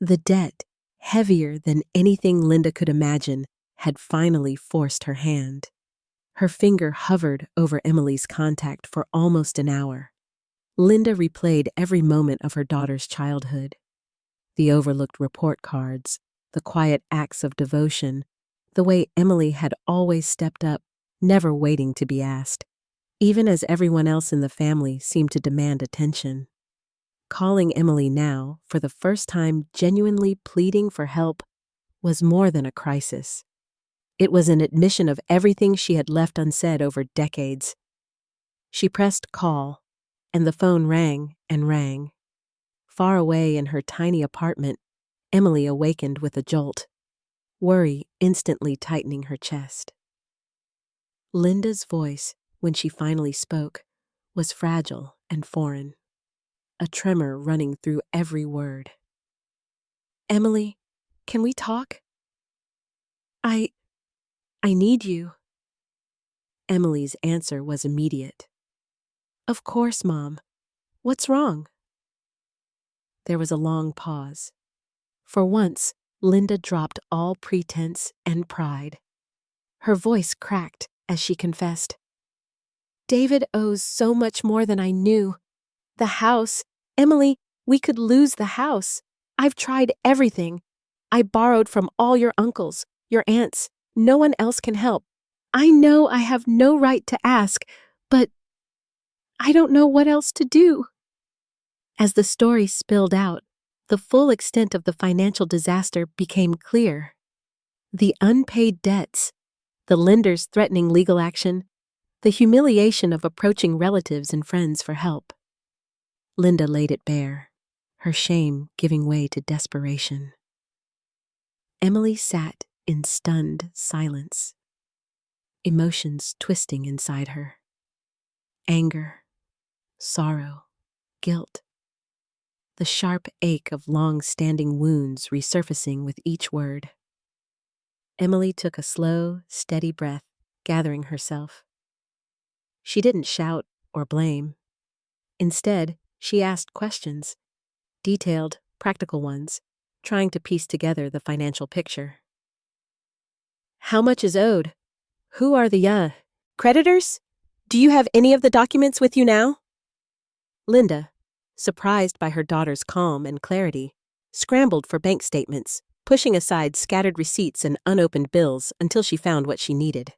The debt, heavier than anything Linda could imagine, had finally forced her hand. Her finger hovered over Emily's contact for almost an hour. Linda replayed every moment of her daughter's childhood. The overlooked report cards, the quiet acts of devotion, the way Emily had always stepped up, never waiting to be asked, even as everyone else in the family seemed to demand attention. Calling Emily now, for the first time genuinely pleading for help, was more than a crisis. It was an admission of everything she had left unsaid over decades. She pressed call, and the phone rang and rang. Far away in her tiny apartment, Emily awakened with a jolt, worry instantly tightening her chest. Linda's voice, when she finally spoke, was fragile and foreign, a tremor running through every word. "Emily, can we talk? I need you." Emily's answer was immediate. "Of course, Mom. What's wrong?" There was a long pause. For once, Linda dropped all pretense and pride. Her voice cracked as she confessed. "David owes so much more than I knew. The house, Emily, we could lose the house. I've tried everything. I borrowed from all your uncles, your aunts. No one else can help. I know I have no right to ask, but I don't know what else to do." As the story spilled out, the full extent of the financial disaster became clear. The unpaid debts, the lenders threatening legal action, the humiliation of approaching relatives and friends for help. Linda laid it bare, her shame giving way to desperation. Emily sat in stunned silence, emotions twisting inside her. Anger, sorrow, guilt. The sharp ache of long-standing wounds resurfacing with each word. Emily took a slow, steady breath, gathering herself. She didn't shout or blame. Instead, she asked questions, detailed, practical ones, trying to piece together the financial picture. "How much is owed? Who are the creditors? Do you have any of the documents with you now?" Linda, surprised by her daughter's calm and clarity, scrambled for bank statements, pushing aside scattered receipts and unopened bills until she found what she needed.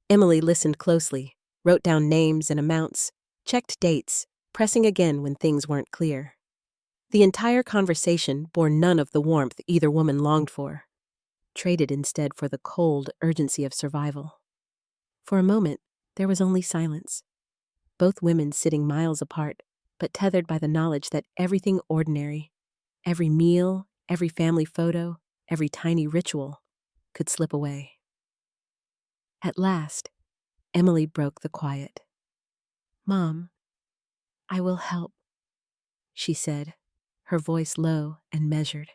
Emily listened closely, wrote down names and amounts, checked dates, pressing again when things weren't clear. The entire conversation bore none of the warmth either woman longed for, traded instead for the cold urgency of survival. For a moment, there was only silence. Both women sitting miles apart, but tethered by the knowledge that everything ordinary, every meal, every family photo, every tiny ritual, could slip away. At last, Emily broke the quiet. "Mom, I will help," she said, her voice low and measured.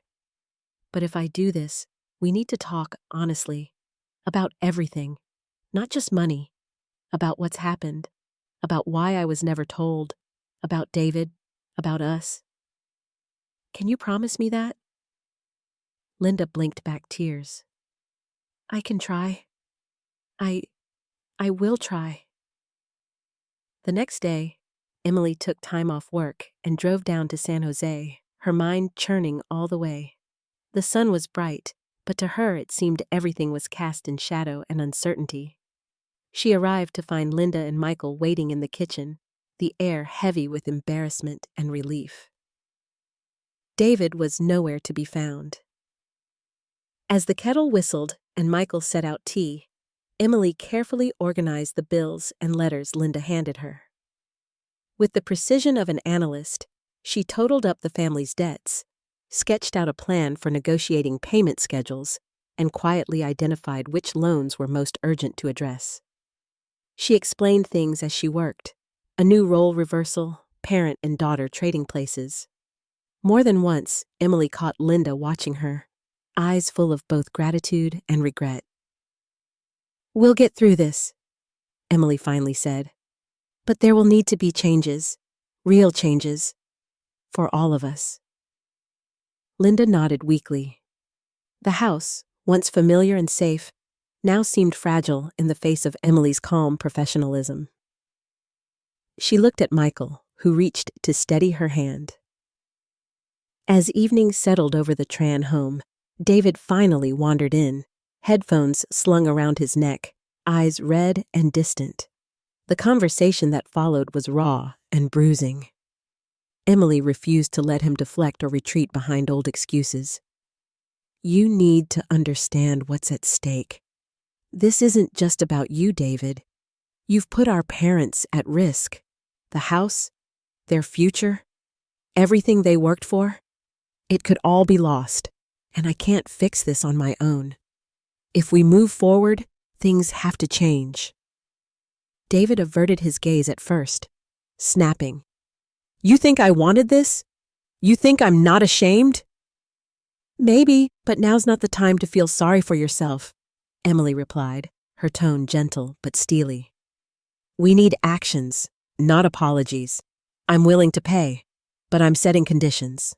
"But if I do this, we need to talk honestly, about everything, not just money, about what's happened, about why I was never told, about David, about us. Can you promise me that?" Linda blinked back tears. "I can try. I will try." The next day, Emily took time off work and drove down to San Jose, her mind churning all the way. The sun was bright, but to her it seemed everything was cast in shadow and uncertainty. She arrived to find Linda and Michael waiting in the kitchen, the air heavy with embarrassment and relief. David was nowhere to be found. As the kettle whistled and Michael set out tea, Emily carefully organized the bills and letters Linda handed her. With the precision of an analyst, she totaled up the family's debts, sketched out a plan for negotiating payment schedules, and quietly identified which loans were most urgent to address. She explained things as she worked, a new role reversal, parent and daughter trading places. More than once, Emily caught Linda watching her, eyes full of both gratitude and regret. "We'll get through this," Emily finally said. "But there will need to be changes, real changes, for all of us." Linda nodded weakly. The house, once familiar and safe, now seemed fragile in the face of Emily's calm professionalism. She looked at Michael, who reached to steady her hand. As evening settled over the Tran home, David finally wandered in, headphones slung around his neck, eyes red and distant. The conversation that followed was raw and bruising. Emily refused to let him deflect or retreat behind old excuses. "You need to understand what's at stake. This isn't just about you, David. You've put our parents at risk. The house, their future, everything they worked for. It could all be lost, and I can't fix this on my own. If we move forward, things have to change." David averted his gaze at first, snapping. "You think I wanted this? You think I'm not ashamed?" "Maybe, but now's not the time to feel sorry for yourself," Emily replied, her tone gentle but steely. "We need actions, not apologies. I'm willing to pay, but I'm setting conditions."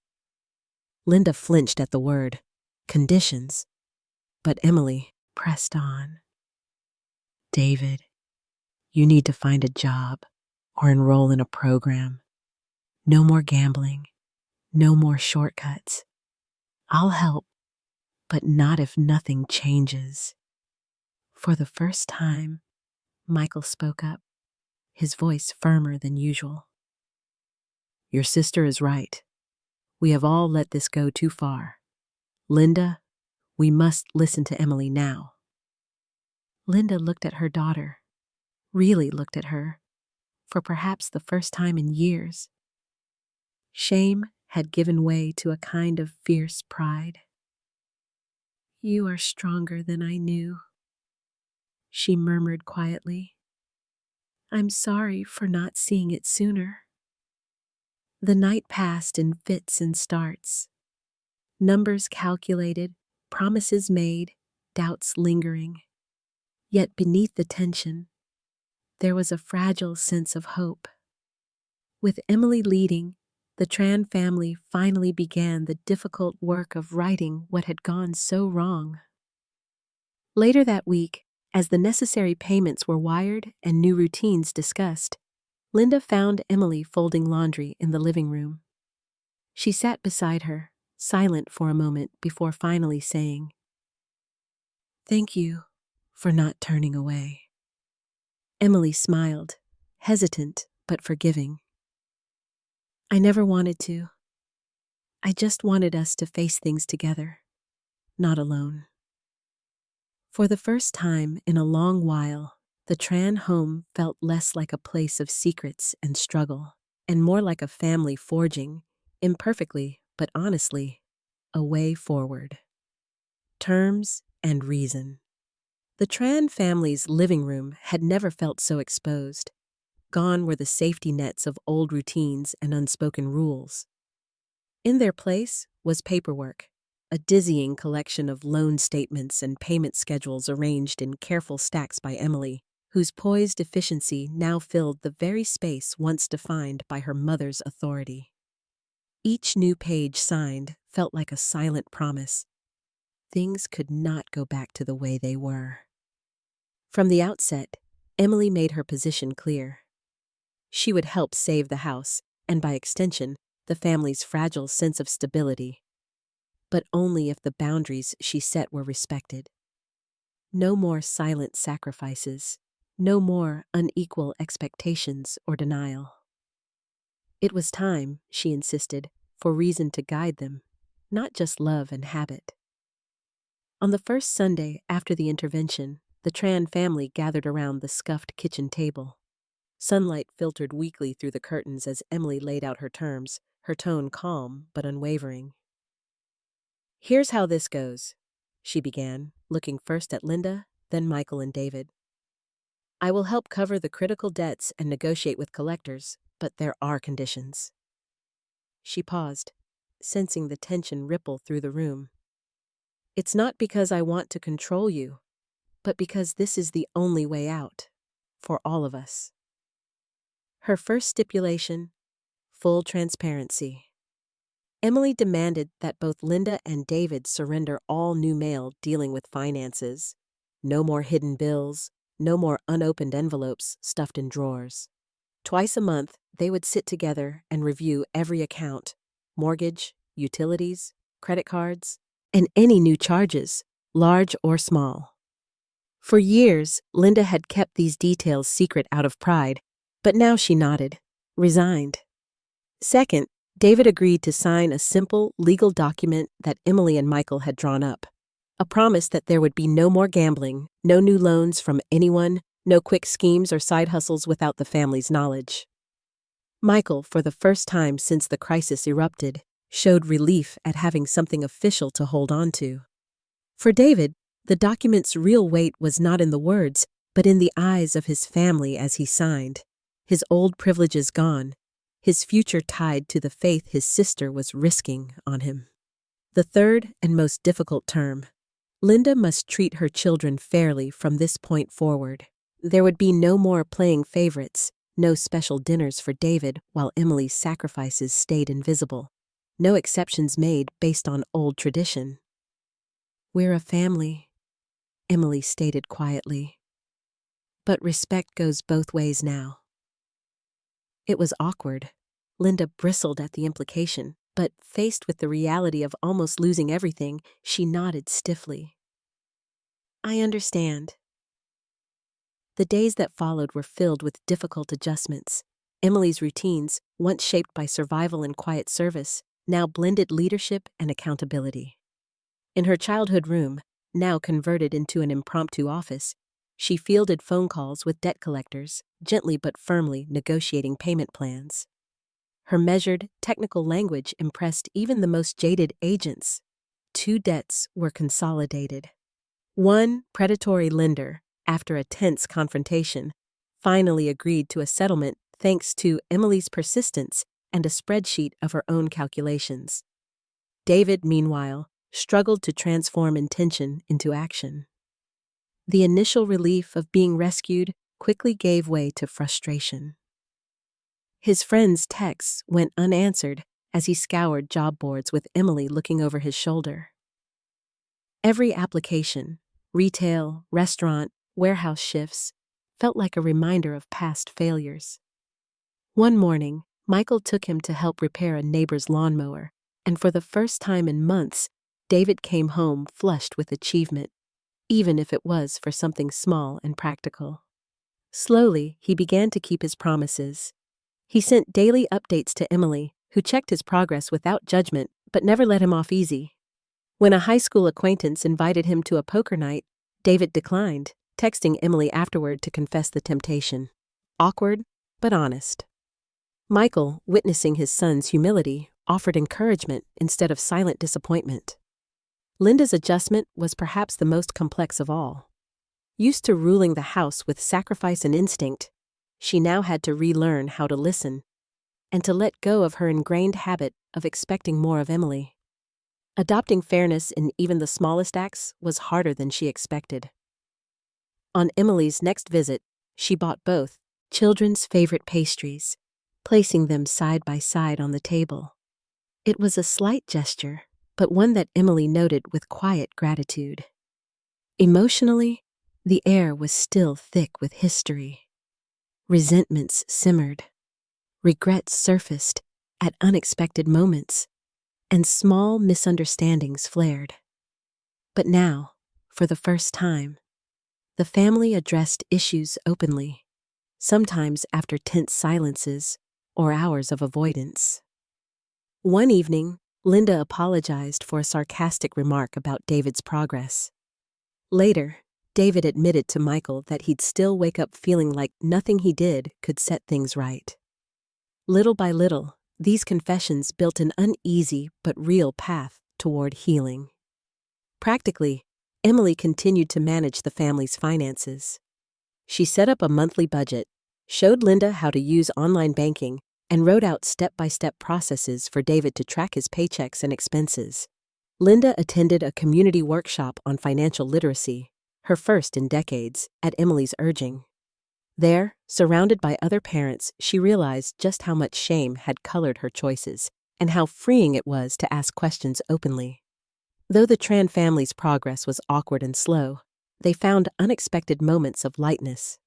Linda flinched at the word, conditions, but Emily pressed on. "David, you need to find a job or enroll in a program. No more gambling, no more shortcuts. I'll help, but not if nothing changes." For the first time, Michael spoke up, his voice firmer than usual. "Your sister is right. We have all let this go too far. Linda, we must listen to Emily now." Linda looked at her daughter, really looked at her, for perhaps the first time in years. Shame had given way to a kind of fierce pride. "You are stronger than I knew," she murmured quietly. "I'm sorry for not seeing it sooner." The night passed in fits and starts. Numbers calculated, promises made, doubts lingering. Yet beneath the tension, there was a fragile sense of hope. With Emily leading, the Tran family finally began the difficult work of righting what had gone so wrong. Later that week, as the necessary payments were wired and new routines discussed, Linda found Emily folding laundry in the living room. She sat beside her, silent for a moment before finally saying, "Thank you for not turning away." Emily smiled, hesitant but forgiving. "I never wanted to. I just wanted us to face things together, not alone." For the first time in a long while, the Tran home felt less like a place of secrets and struggle, and more like a family forging, imperfectly but honestly, a way forward. Terms and reason. The Tran family's living room had never felt so exposed. Gone were the safety nets of old routines and unspoken rules. In their place was paperwork, a dizzying collection of loan statements and payment schedules arranged in careful stacks by Emily, whose poised efficiency now filled the very space once defined by her mother's authority. Each new page signed felt like a silent promise. Things could not go back to the way they were. From the outset, Emily made her position clear. She would help save the house, and by extension, the family's fragile sense of stability. But only if the boundaries she set were respected. No more silent sacrifices, no more unequal expectations or denial. It was time, she insisted, for reason to guide them, not just love and habit. On the first Sunday after the intervention, the Tran family gathered around the scuffed kitchen table. Sunlight filtered weakly through the curtains as Emily laid out her terms, her tone calm but unwavering. "Here's how this goes," she began, looking first at Linda, then Michael and David. "I will help cover the critical debts and negotiate with collectors, but there are conditions." She paused, sensing the tension ripple through the room. "It's not because I want to control you, but because this is the only way out, for all of us." Her first stipulation: full transparency. Emily demanded that both Linda and David surrender all new mail dealing with finances. No more hidden bills, no more unopened envelopes stuffed in drawers. Twice a month, they would sit together and review every account: mortgage, utilities, credit cards, and any new charges, large or small. For years, Linda had kept these details secret out of pride, but now she nodded, resigned. Second, David agreed to sign a simple legal document that Emily and Michael had drawn up. A promise that there would be no more gambling, no new loans from anyone, no quick schemes or side hustles without the family's knowledge. Michael, for the first time since the crisis erupted, showed relief at having something official to hold on to. For David, the document's real weight was not in the words, but in the eyes of his family as he signed. His old privileges gone, his future tied to the faith his sister was risking on him. The third and most difficult term: Linda must treat her children fairly from this point forward. There would be no more playing favorites, no special dinners for David while Emily's sacrifices stayed invisible. No exceptions made based on old tradition. "We're a family," Emily stated quietly. "But respect goes both ways now." It was awkward. Linda bristled at the implication, but faced with the reality of almost losing everything, she nodded stiffly. "I understand." The days that followed were filled with difficult adjustments. Emily's routines, once shaped by survival and quiet service, now blended leadership and accountability. In her childhood room, now converted into an impromptu office, she fielded phone calls with debt collectors, gently but firmly negotiating payment plans. Her measured, technical language impressed even the most jaded agents. 2 debts were consolidated. One predatory lender, after a tense confrontation, finally agreed to a settlement thanks to Emily's persistence and a spreadsheet of her own calculations. David, meanwhile, struggled to transform intention into action. The initial relief of being rescued quickly gave way to frustration. His friends' texts went unanswered as he scoured job boards with Emily looking over his shoulder. Every application, retail, restaurant, warehouse shifts, felt like a reminder of past failures. One morning, Michael took him to help repair a neighbor's lawnmower, and for the first time in months, David came home flushed with achievement, even if it was for something small and practical. Slowly, he began to keep his promises. He sent daily updates to Emily, who checked his progress without judgment but never let him off easy. When a high school acquaintance invited him to a poker night, David declined, texting Emily afterward to confess the temptation. Awkward, but honest. Michael, witnessing his son's humility, offered encouragement instead of silent disappointment. Linda's adjustment was perhaps the most complex of all. Used to ruling the house with sacrifice and instinct, she now had to relearn how to listen and to let go of her ingrained habit of expecting more of Emily. Adopting fairness in even the smallest acts was harder than she expected. On Emily's next visit, she bought both children's favorite pastries, placing them side by side on the table. It was a slight gesture, but one that Emily noted with quiet gratitude. Emotionally, the air was still thick with history. Resentments simmered. Regrets surfaced at unexpected moments, and small misunderstandings flared. But now, for the first time, The family addressed issues openly, sometimes after tense silences or hours of avoidance. One evening, Linda apologized for a sarcastic remark about David's progress. Later, David admitted to Michael that he'd still wake up feeling like nothing he did could set things right. Little by little, these confessions built an uneasy but real path toward healing. Practically, Emily continued to manage the family's finances. She set up a monthly budget, showed Linda how to use online banking, and wrote out step-by-step processes for David to track his paychecks and expenses. Linda attended a community workshop on financial literacy, her first in decades, at Emily's urging. There, surrounded by other parents, she realized just how much shame had colored her choices and how freeing it was to ask questions openly. Though the Tran family's progress was awkward and slow, they found unexpected moments of lightness.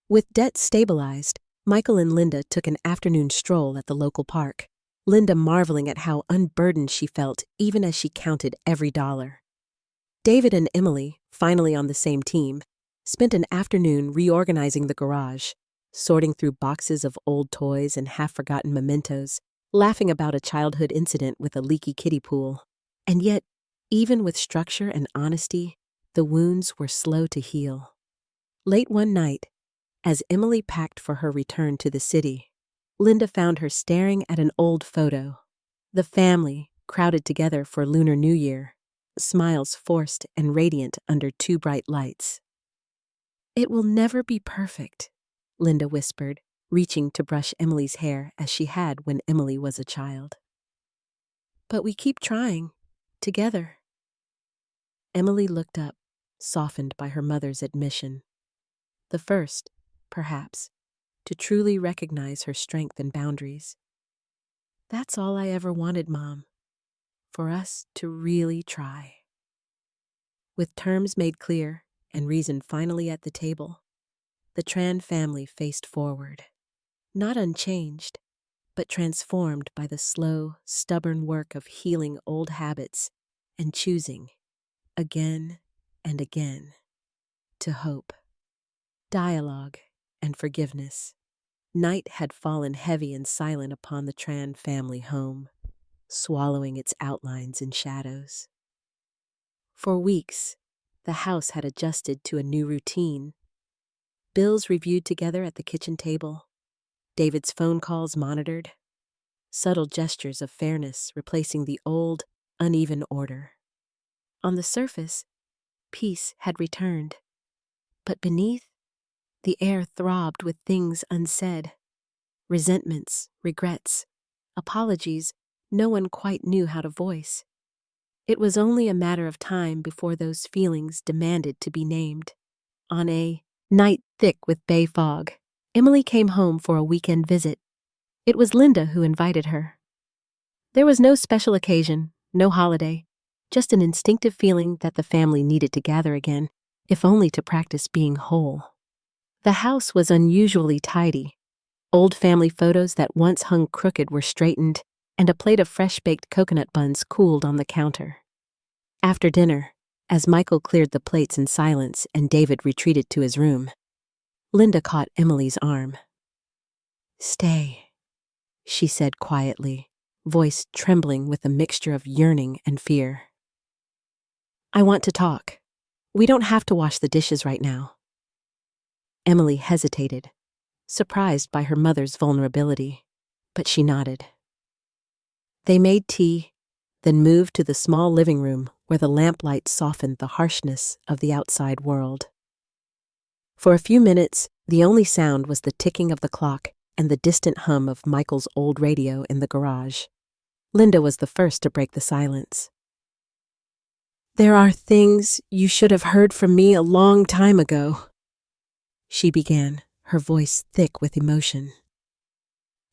With debt stabilized, Michael and Linda took an afternoon stroll at the local park, Linda marveling at how unburdened she felt even as she counted every dollar. David and Emily, finally on the same team, spent an afternoon reorganizing the garage, sorting through boxes of old toys and half-forgotten mementos, laughing about a childhood incident with a leaky kiddie pool. And yet, even with structure and honesty, the wounds were slow to heal. Late one night, as Emily packed for her return to the city, Linda found her staring at an old photo. The family, crowded together for Lunar New Year, smiles forced and radiant under two bright lights. "It will never be perfect," Linda whispered, reaching to brush Emily's hair as she had when Emily was a child. "But we keep trying, together." Emily looked up, softened by her mother's admission. The first, perhaps, to truly recognize her strength and boundaries. "That's all I ever wanted, Mom, for us to really try." With terms made clear and reason finally at the table, the Tran family faced forward, not unchanged, but transformed by the slow, stubborn work of healing old habits and choosing, again and again, to hope. Dialogue and forgiveness. Night had fallen heavy and silent upon the Tran family home, swallowing its outlines in shadows. For weeks, the house had adjusted to a new routine. Bills reviewed together at the kitchen table, David's phone calls monitored, subtle gestures of fairness replacing the old, uneven order. On the surface, peace had returned, but beneath, the air throbbed with things unsaid, resentments, regrets, apologies no one quite knew how to voice. It was only a matter of time before those feelings demanded to be named. On a night thick with bay fog, Emily came home for a weekend visit. It was Linda who invited her. There was no special occasion, no holiday, just an instinctive feeling that the family needed to gather again, if only to practice being whole. The house was unusually tidy. Old family photos that once hung crooked were straightened, and a plate of fresh-baked coconut buns cooled on the counter. After dinner, as Michael cleared the plates in silence and David retreated to his room, Linda caught Emily's arm. "Stay," she said quietly, voice trembling with a mixture of yearning and fear. "I want to talk. We don't have to wash the dishes right now." Emily hesitated, surprised by her mother's vulnerability, but she nodded. They made tea, then moved to the small living room where the lamplight softened the harshness of the outside world. For a few minutes, the only sound was the ticking of the clock and the distant hum of Michael's old radio in the garage. Linda was the first to break the silence. "There are things you should have heard from me a long time ago," she began, her voice thick with emotion.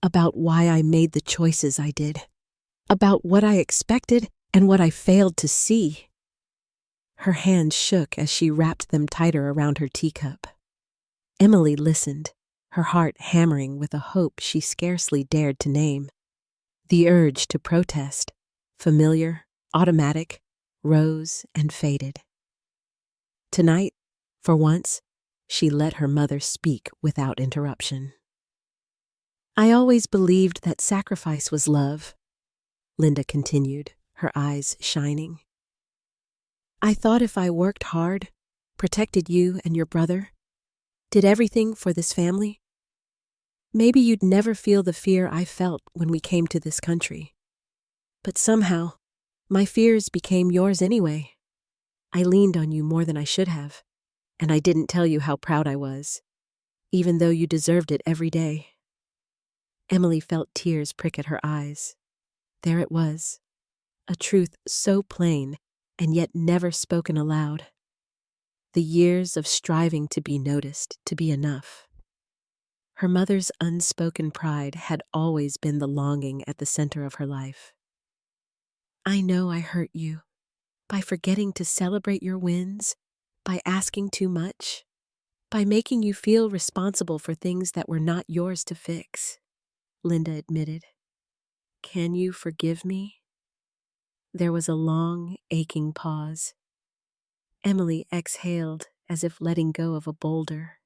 "About why I made the choices I did. About what I expected and what I failed to see." Her hands shook as she wrapped them tighter around her teacup. Emily listened, her heart hammering with a hope she scarcely dared to name. The urge to protest, familiar, automatic, rose and faded. Tonight, For once, she let her mother speak without interruption. I always believed that sacrifice was love, Linda continued, her eyes shining. I thought if I worked hard, protected you and your brother, did everything for this family, maybe you'd never feel the fear I felt when we came to this country. But somehow, my fears became yours anyway. I leaned on you more than I should have, and I didn't tell you how proud I was, even though you deserved it every day. Emily felt tears prick at her eyes. There it was, a truth so plain and yet never spoken aloud. The years of striving to be noticed, to be enough. Her mother's unspoken pride had always been the longing at the center of her life. I know I hurt you, by forgetting to celebrate your wins, by asking too much, by making you feel responsible for things that were not yours to fix, Linda admitted. Can you forgive me? There was a long, aching pause. Emily exhaled as if letting go of a boulder.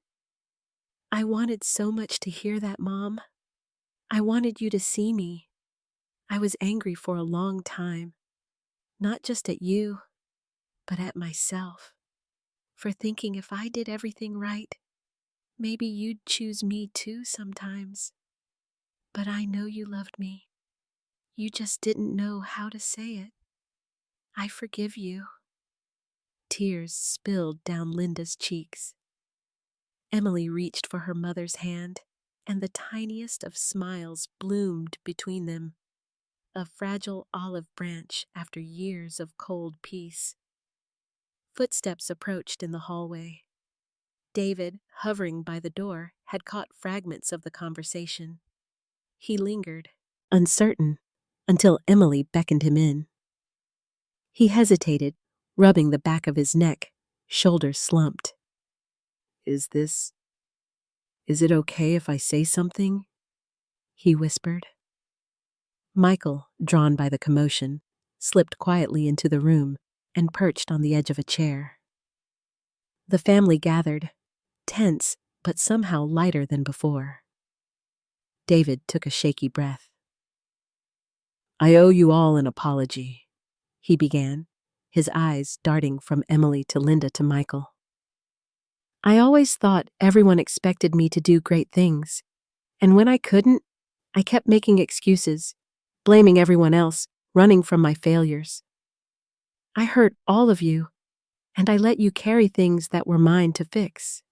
I wanted so much to hear that, Mom. I wanted you to see me. I was angry for a long time, not just at you, but at myself, for thinking if I did everything right, maybe you'd choose me too sometimes. But I know you loved me. You just didn't know how to say it. I forgive you. Tears spilled down Linda's cheeks. Emily reached for her mother's hand, and the tiniest of smiles bloomed between them, a fragile olive branch after years of cold peace. Footsteps approached in the hallway. David, hovering by the door, had caught fragments of the conversation. He lingered, uncertain, until Emily beckoned him in. He hesitated, rubbing the back of his neck, shoulders slumped. Is it okay if I say something? He whispered. Michael, drawn by the commotion, slipped quietly into the room and perched on the edge of a chair. The family gathered, tense but somehow lighter than before. David took a shaky breath. I owe you all an apology, he began, his eyes darting from Emily to Linda to Michael. I always thought everyone expected me to do great things, and when I couldn't, I kept making excuses, blaming everyone else, running from my failures. I hurt all of you, and I let you carry things that were mine to fix.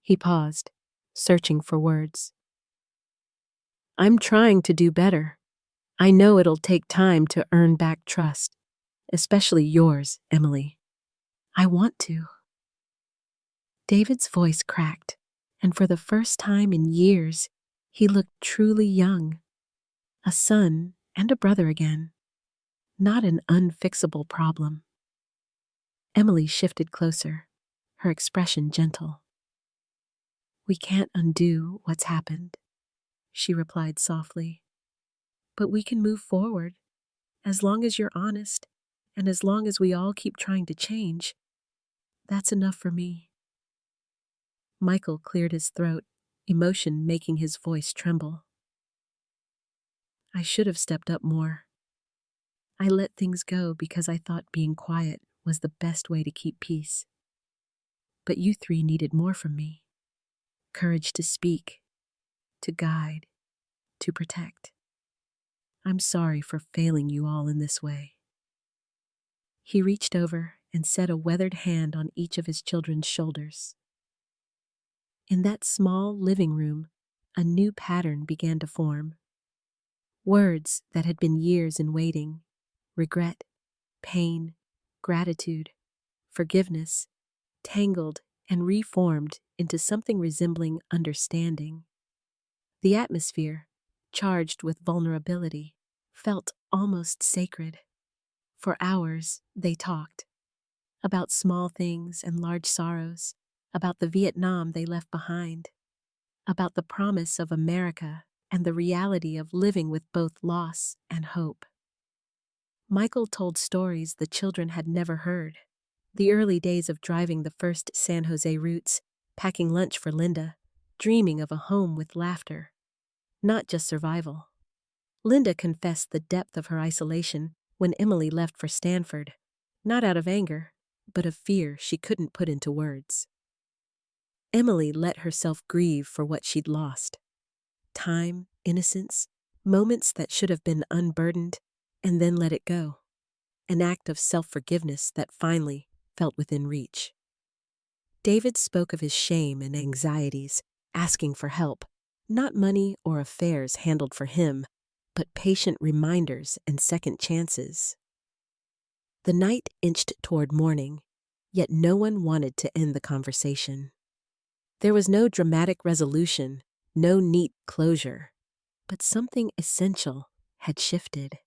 He paused, searching for words. I'm trying to do better. I know it'll take time to earn back trust, especially yours, Emily. I want to. David's voice cracked, and for the first time in years, he looked truly young. A son and a brother again. Not an unfixable problem. Emily shifted closer, her expression gentle. We can't undo what's happened, she replied softly. But we can move forward, as long as you're honest, and as long as we all keep trying to change. That's enough for me. Michael cleared his throat, emotion making his voice tremble. I should have stepped up more. I let things go because I thought being quiet was the best way to keep peace. But you three needed more from me. Courage to speak, to guide, to protect. I'm sorry for failing you all in this way. He reached over and set a weathered hand on each of his children's shoulders. In that small living room, a new pattern began to form. Words that had been years in waiting, regret, pain, gratitude, forgiveness, tangled and reformed into something resembling understanding. The atmosphere, charged with vulnerability, felt almost sacred. For hours, they talked. About small things and large sorrows, about the Vietnam they left behind, about the promise of America and the reality of living with both loss and hope. Michael told stories the children had never heard, The early days of driving the first San Jose routes, packing lunch for Linda, dreaming of a home with laughter, not just survival. Linda confessed the depth of her isolation when Emily left for Stanford, not out of anger, but of fear she couldn't put into words. Emily let herself grieve for what she'd lost. Time, innocence, moments that should have been unburdened, and then let it go. An act of self-forgiveness that finally felt within reach. David spoke of his shame and anxieties, asking for help, not money or affairs handled for him, but patient reminders and second chances. The night inched toward morning, yet no one wanted to end the conversation. There was no dramatic resolution, no neat closure, but something essential had shifted.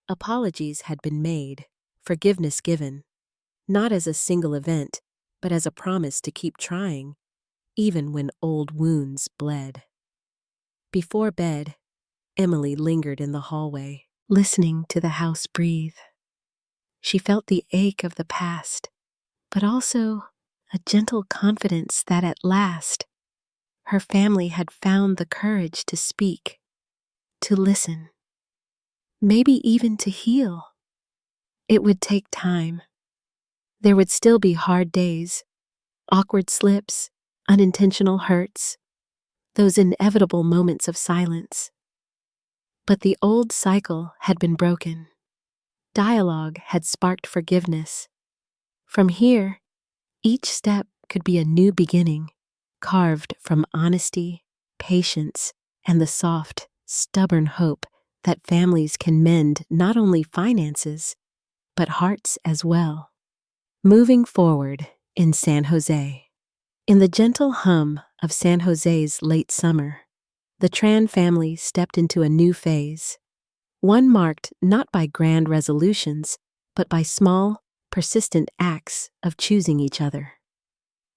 Apologies had been made, forgiveness given, not as a single event, but as a promise to keep trying, even when old wounds bled. Before bed, Emily lingered in the hallway, listening to the house breathe. She felt the ache of the past, but also a gentle confidence that at last, her family had found the courage to speak, to listen, maybe even to heal. It would take time. There would still be hard days, awkward slips, unintentional hurts, those inevitable moments of silence. But the old cycle had been broken. Dialogue had sparked forgiveness. From here, each step could be a new beginning, carved from honesty, patience, and the soft, stubborn hope that families can mend not only finances, but hearts as well. Moving forward in San Jose. In the gentle hum of San Jose's late summer, the Tran family stepped into a new phase, one marked not by grand resolutions, but by small, persistent acts of choosing each other.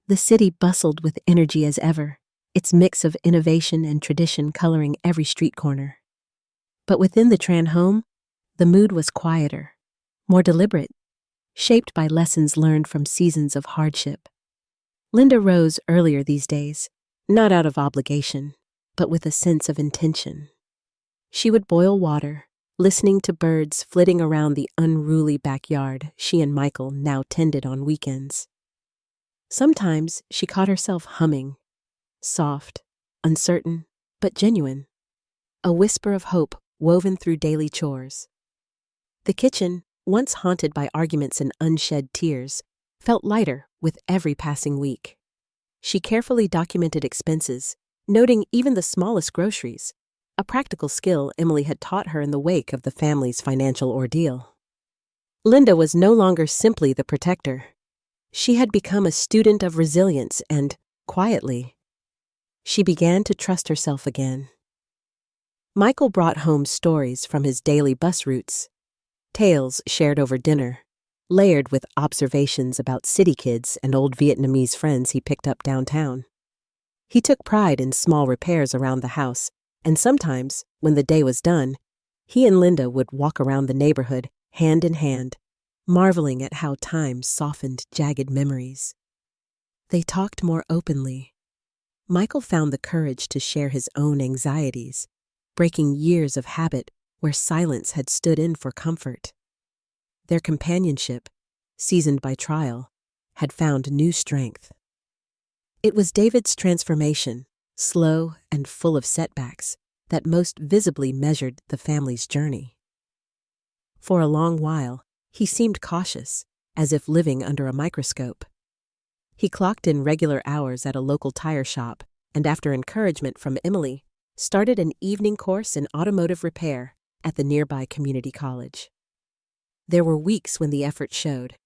The city bustled with energy as ever, its mix of innovation and tradition coloring every street corner. But within the Tran home, the mood was quieter, more deliberate, shaped by lessons learned from seasons of hardship. Linda rose earlier these days, not out of obligation, but with a sense of intention. She would boil water, listening to birds flitting around the unruly backyard she and Michael now tended on weekends. Sometimes she caught herself humming, soft, uncertain, but genuine, a whisper of hope woven through daily chores. The kitchen, once haunted by arguments and unshed tears, felt lighter with every passing week. She carefully documented expenses, noting even the smallest groceries, a practical skill Emily had taught her in the wake of the family's financial ordeal. Linda was no longer simply the protector. She had become a student of resilience and, quietly, she began to trust herself again. Michael brought home stories from his daily bus routes, tales shared over dinner, layered with observations about city kids and old Vietnamese friends he picked up downtown. He took pride in small repairs around the house, and sometimes, when the day was done, he and Linda would walk around the neighborhood, hand in hand, marveling at how time softened jagged memories. They talked more openly. Michael found the courage to share his own anxieties, breaking years of habit where silence had stood in for comfort. Their companionship, seasoned by trial, had found new strength. It was David's transformation, slow and full of setbacks, that most visibly measured the family's journey. For a long while, he seemed cautious, as if living under a microscope. He clocked in regular hours at a local tire shop, and after encouragement from Emily, started an evening course in automotive repair at the nearby community college. There were weeks when the effort showed.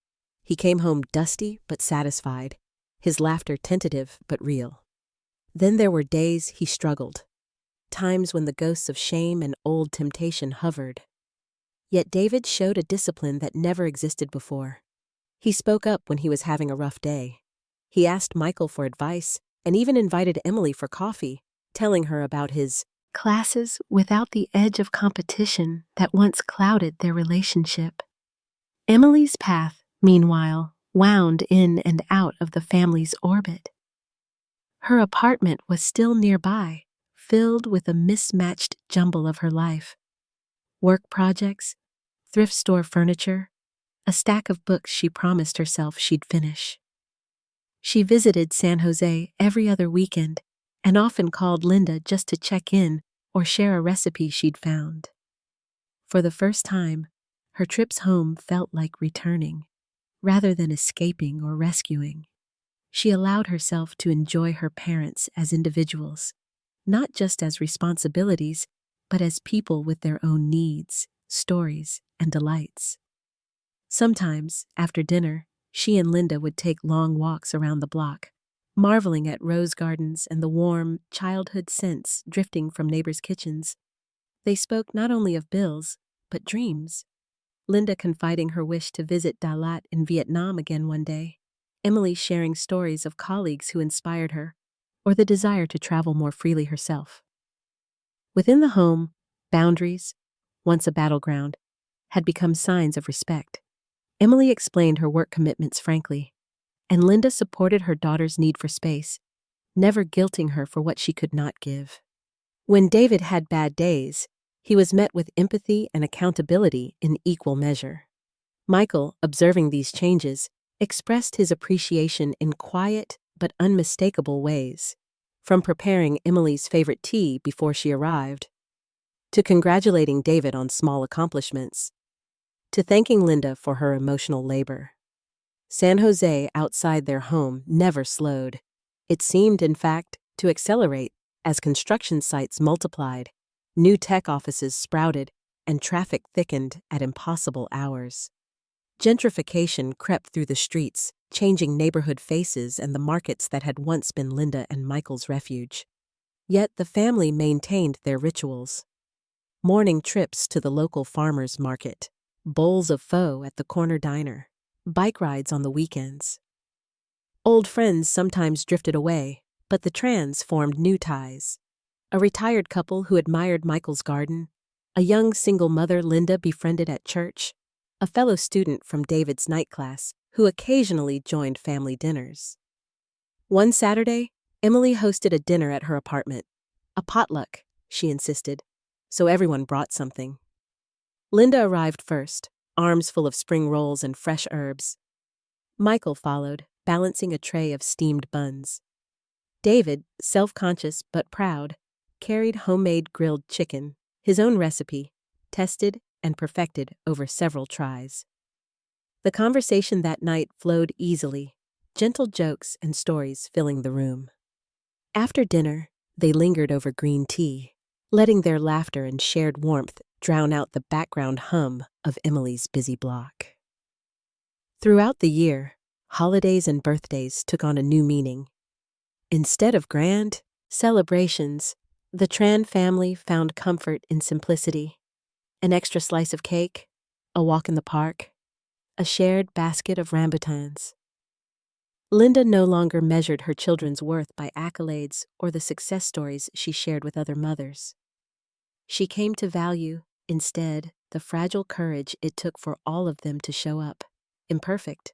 He came home dusty but satisfied, his laughter tentative but real. Then there were days he struggled, times when the ghosts of shame and old temptation hovered. Yet David showed a discipline that never existed before. He spoke up when he was having a rough day. He asked Michael for advice and even invited Emily for coffee, telling her about his classes without the edge of competition that once clouded their relationship. Emily's path, meanwhile, wound in and out of the family's orbit. Her apartment was still nearby, filled with a mismatched jumble of her life. Work projects, thrift store furniture, a stack of books she promised herself she'd finish. She visited San Jose every other weekend and often called Linda just to check in or share a recipe she'd found. For the first time, her trips home felt like returning, rather than escaping or rescuing. She allowed herself to enjoy her parents as individuals, not just as responsibilities, but as people with their own needs, stories, and delights. Sometimes, after dinner, she and Linda would take long walks around the block, marveling at rose gardens and the warm, childhood scents drifting from neighbors' kitchens. They spoke not only of bills, but dreams. Linda confiding her wish to visit Dalat in Vietnam again one day, Emily sharing stories of colleagues who inspired her, or the desire to travel more freely herself. Within the home, boundaries, once a battleground, had become signs of respect. Emily explained her work commitments frankly, and Linda supported her daughter's need for space, never guilting her for what she could not give. When David had bad days, he was met with empathy and accountability in equal measure. Michael, observing these changes, expressed his appreciation in quiet but unmistakable ways, from preparing Emily's favorite tea before she arrived, to congratulating David on small accomplishments, to thanking Linda for her emotional labor. San Jose outside their home never slowed. It seemed, in fact, to accelerate as construction sites multiplied, new tech offices sprouted, and traffic thickened at impossible hours. Gentrification crept through the streets, changing neighborhood faces and the markets that had once been Linda and Michael's refuge. Yet the family maintained their rituals. Morning trips to the local farmers' market, bowls of pho at the corner diner, bike rides on the weekends. Old friends sometimes drifted away, but the Trans formed new ties. A retired couple who admired Michael's garden, a young single mother Linda befriended at church, a fellow student from David's night class who occasionally joined family dinners. One Saturday, Emily hosted a dinner at her apartment. A potluck, she insisted, so everyone brought something. Linda arrived first, arms full of spring rolls and fresh herbs. Michael followed, balancing a tray of steamed buns. David, self-conscious but proud, carried homemade grilled chicken, his own recipe, tested and perfected over several tries. The conversation that night flowed easily, gentle jokes and stories filling the room. After dinner, they lingered over green tea, letting their laughter and shared warmth drown out the background hum of Emily's busy block. Throughout the year, holidays and birthdays took on a new meaning. Instead of grand celebrations, the Tran family found comfort in simplicity. An extra slice of cake, a walk in the park, a shared basket of rambutans. Linda no longer measured her children's worth by accolades or the success stories she shared with other mothers. She came to value, instead, the fragile courage it took for all of them to show up, imperfect,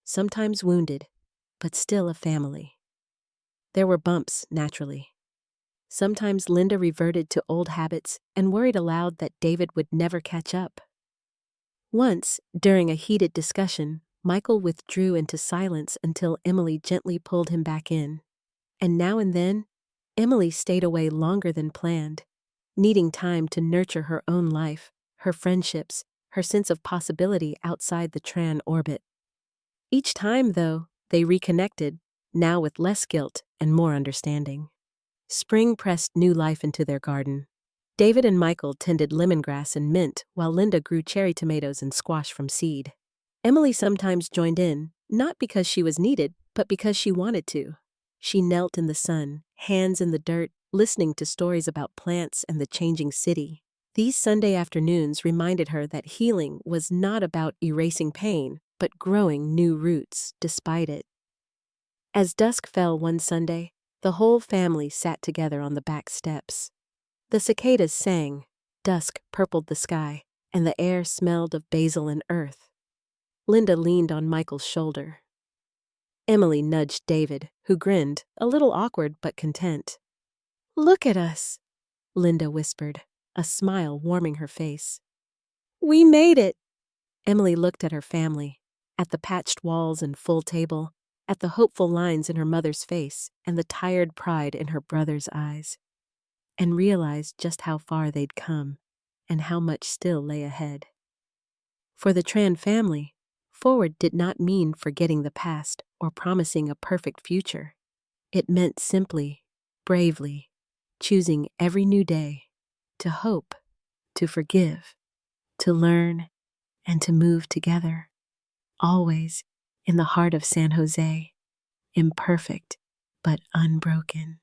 sometimes wounded, but still a family. There were bumps, naturally. Sometimes Linda reverted to old habits and worried aloud that David would never catch up. Once, during a heated discussion, Michael withdrew into silence until Emily gently pulled him back in. And now and then, Emily stayed away longer than planned, needing time to nurture her own life, her friendships, her sense of possibility outside the Tran orbit. Each time, though, they reconnected, now with less guilt and more understanding. Spring pressed new life into their garden. David and Michael tended lemongrass and mint while Linda grew cherry tomatoes and squash from seed. Emily sometimes joined in, not because she was needed, but because she wanted to. She knelt in the sun, hands in the dirt, listening to stories about plants and the changing city. These Sunday afternoons reminded her that healing was not about erasing pain, but growing new roots despite it. As dusk fell one Sunday, the whole family sat together on the back steps. The cicadas sang, dusk purpled the sky, and the air smelled of basil and earth. Linda leaned on Michael's shoulder, Emily nudged David, who grinned, a little awkward but content. "Look at us," Linda whispered, a smile warming her face. "We made it." Emily looked at her family, at the patched walls and full table, at the hopeful lines in her mother's face and the tired pride in her brother's eyes, and realized just how far they'd come and how much still lay ahead. For the Tran family, forward did not mean forgetting the past or promising a perfect future. It meant simply, bravely, choosing every new day to hope, to forgive, to learn, and to move together, always in the heart of San Jose, imperfect but unbroken.